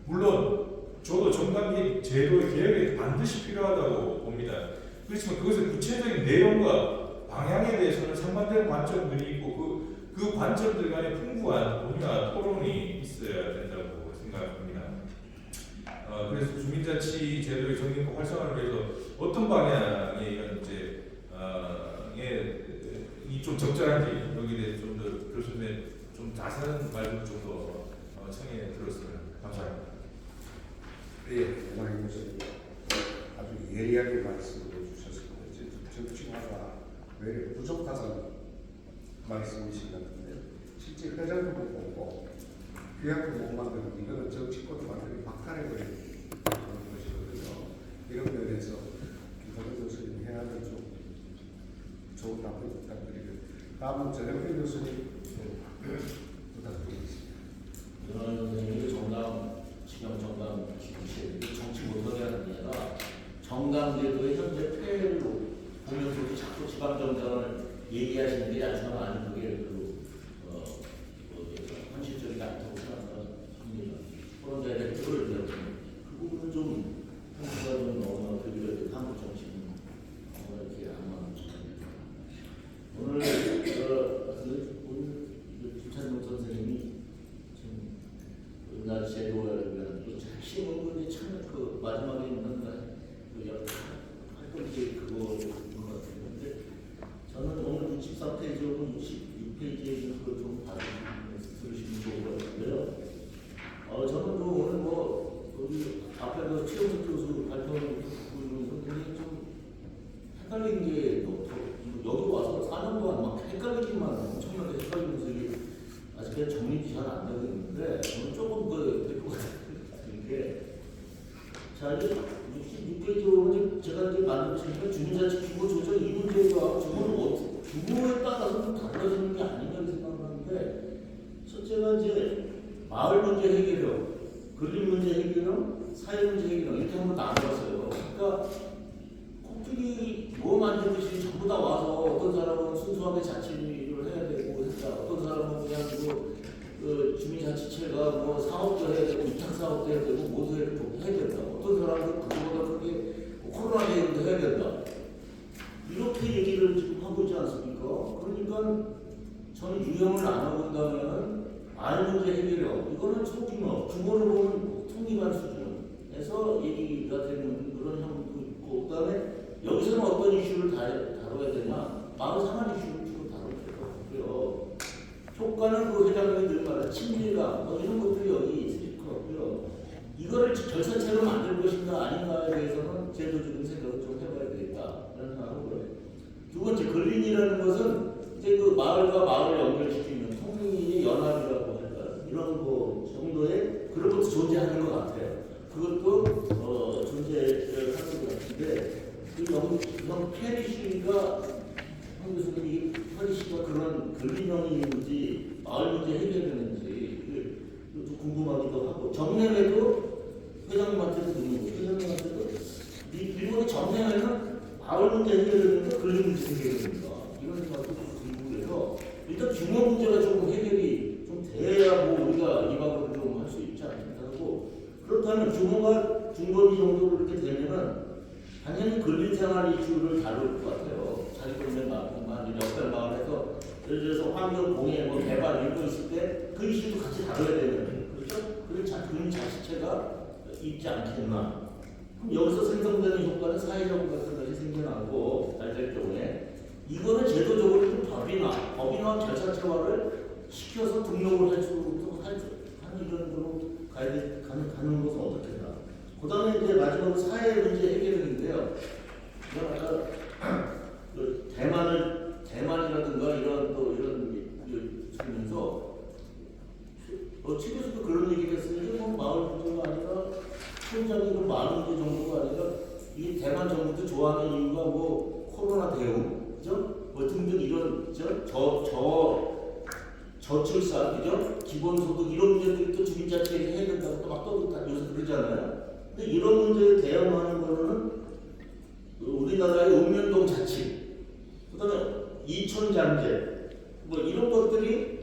물론 저도 정당 제도의 개혁이 반드시 필요하다고 봅니다. 그렇지만 그것의 구체적인 내용과 방향에 대해서는 상반되는 관점들이 있고 그 관점들 간에 풍부한 논의와 토론이 있어야 된다고 생각합니다. 그래서 주민자치 제도의 정립과 활성화를 위해서 어떤 방향의 좀 적절한지 여기에 대해서 좀 더 교수님의 좀 자세한 말씀을 좀 더 청해 들었으면 감사합니다. 예, 고마워요. 아주 예리하게 말씀을 주셨을 거예요. 정치화가 왜 부족하다는 말씀이신 것 같은데 실제 회장도 못 보고 규약도 못 만들고 이거는 정치권을 완전히 박탈해버리는 것이거든요. 이런 면에서 김선호 교수님 해야 될 좀 좋은 답변 부탁드리고 다음은 전영필 교수님 부탁드리겠습니다. 저는 정당, 지방 정당 기구시 정치 못하게 하는 게 아니라 정당 제도의 현재 폐해를 보면서도 자꾸 지방 정당을 얘기하시는 게 야심한 아닌 그게 현실적이지 않다고 생각합니다. 그런 자리를 그 부분은 좀 평소가 좀 너무나 그리고 한국 정치는 이렇게 안 맞는 것 같습니다. 오늘 김찬용 선생님이 지금 우리나라 제도를 위한 핵심은 참 마지막에 있는 활동지 그거 있는 것 같은데 저는 오늘 63페이지하고 66페이지에 있는 그걸 좀 들으시면 좋을 것 같고요. 저는 오늘 거기 앞에 최우석 교수 발표하는 부분은 굉장히 좀 이게 여기 와서 4년 동안 막 헷갈리기만 엄청나게 헷갈리면서 이게 아직까지 정리가 잘 안 되고 있는데 저는 조금 될것 같은 게 자, 이제 66페이지로 제가 이제 만들었으니까 주민자치 규모 조정 이 문제가 규모에 따라서 좀 달라지는 게 아닌가 생각하는데 첫째가 이제 마을 문제 해결형, 근린 문제 해결형, 사회 문제 해결형 이렇게 한번 나눠봤어요. 그러니까 코끼리 뭐 만들듯이 전부 다 와서 어떤 사람은 순수하게 자치를 해야 되고 했다. 어떤 사람은 그냥 그 주민자치체가 뭐 사업도 해야 되고 위탁 사업도 해야 되고 모두 해야 된다. 어떤 사람은 그거보다 크게 코로나 대응도 해야 된다. 이렇게 얘기를 지금 하고 있지 않습니까? 그러니까 저는 유형을 나눠본다면 마을 문제 해결형 이거는 소규모 규모를 보면 통일한 수준에서 얘기가 되는 그런 형도 있고 그다음에 여기서는 어떤 이슈를 다뤄야 되냐 마을 상한 이슈를 주로 다뤄야 될 것 같고요. 효과는 그 회장님이 늘 말하는 친밀감 뭐 이런 것들이 여기 있을 것 같고요. 이거를 절차체로 만들 것인가 아닌가에 대해서는 제도적인 생각을 좀 해봐야 되겠다 이런 생각하고요. 두 번째 근린이라는 것은 이제 그 마을과 마을을 연결시키는 통일의 연합이라고 할까 이런 거 정도의 그런 것도 존재하는 것 같아요. 그것도 존재하는 것 같은데 그 페리시가 한 교수님이 페리시가 그런 근린형인지 마을 문제 해결되는지 좀 궁금하기도 하고 정례회도 회장님한테도 묻는 거고 회장님한테도 일본의 정례회는 마을 문제 해결되는가 근린 문제 해결되는가 이런 생각도 궁금해서 일단 규모 문제가 조금 해결이 좀 돼야 뭐 우리가 이 방법을 좀 할 수 있지 않겠다 하고 그렇다면 규모가 중범위 정도로 이렇게 되면은 당연히 근린생활 이슈를 다룰 것 같아요. 자기 동네 마을, 옆에 마을에서 예를 들어서 환경 공해, 뭐 개발 이런 거 있을 때 그 이슈도 같이 다뤄야 되는 그렇죠? 그런 자체가 있지 않겠나. 그럼 여기서 생성되는 효과는 사회적 같은 것이 생겨나고 잘 될 경우에 이거는 제도적으로 좀 법이나 절차체화를 시켜서 등록을 할 수 하는 이런 걸로 가는 것은 어떻겠나. 그 다음에 이제 마지막으로 사회 문제 해결인데요. 아까 대만이라든가 이런 또 이런 측면에서 집에서도 그런 얘기를 했으니 뭐 마을 문제가 아니라 총장이 마을 문제 정도가 아니라 이 대만 정부도 좋아하는 이유가 뭐 코로나 대응, 그죠? 뭐 등등 이런 저출산, 그죠? 기본소득 이런 문제들이 또 주민자치에 해야 된다고 또 막 요새 그러잖아요. 근데 이런 문제에 대응하는 거는 우리나라의 읍면동 자치, 그다음에 이촌장제, 뭐 이런 것들이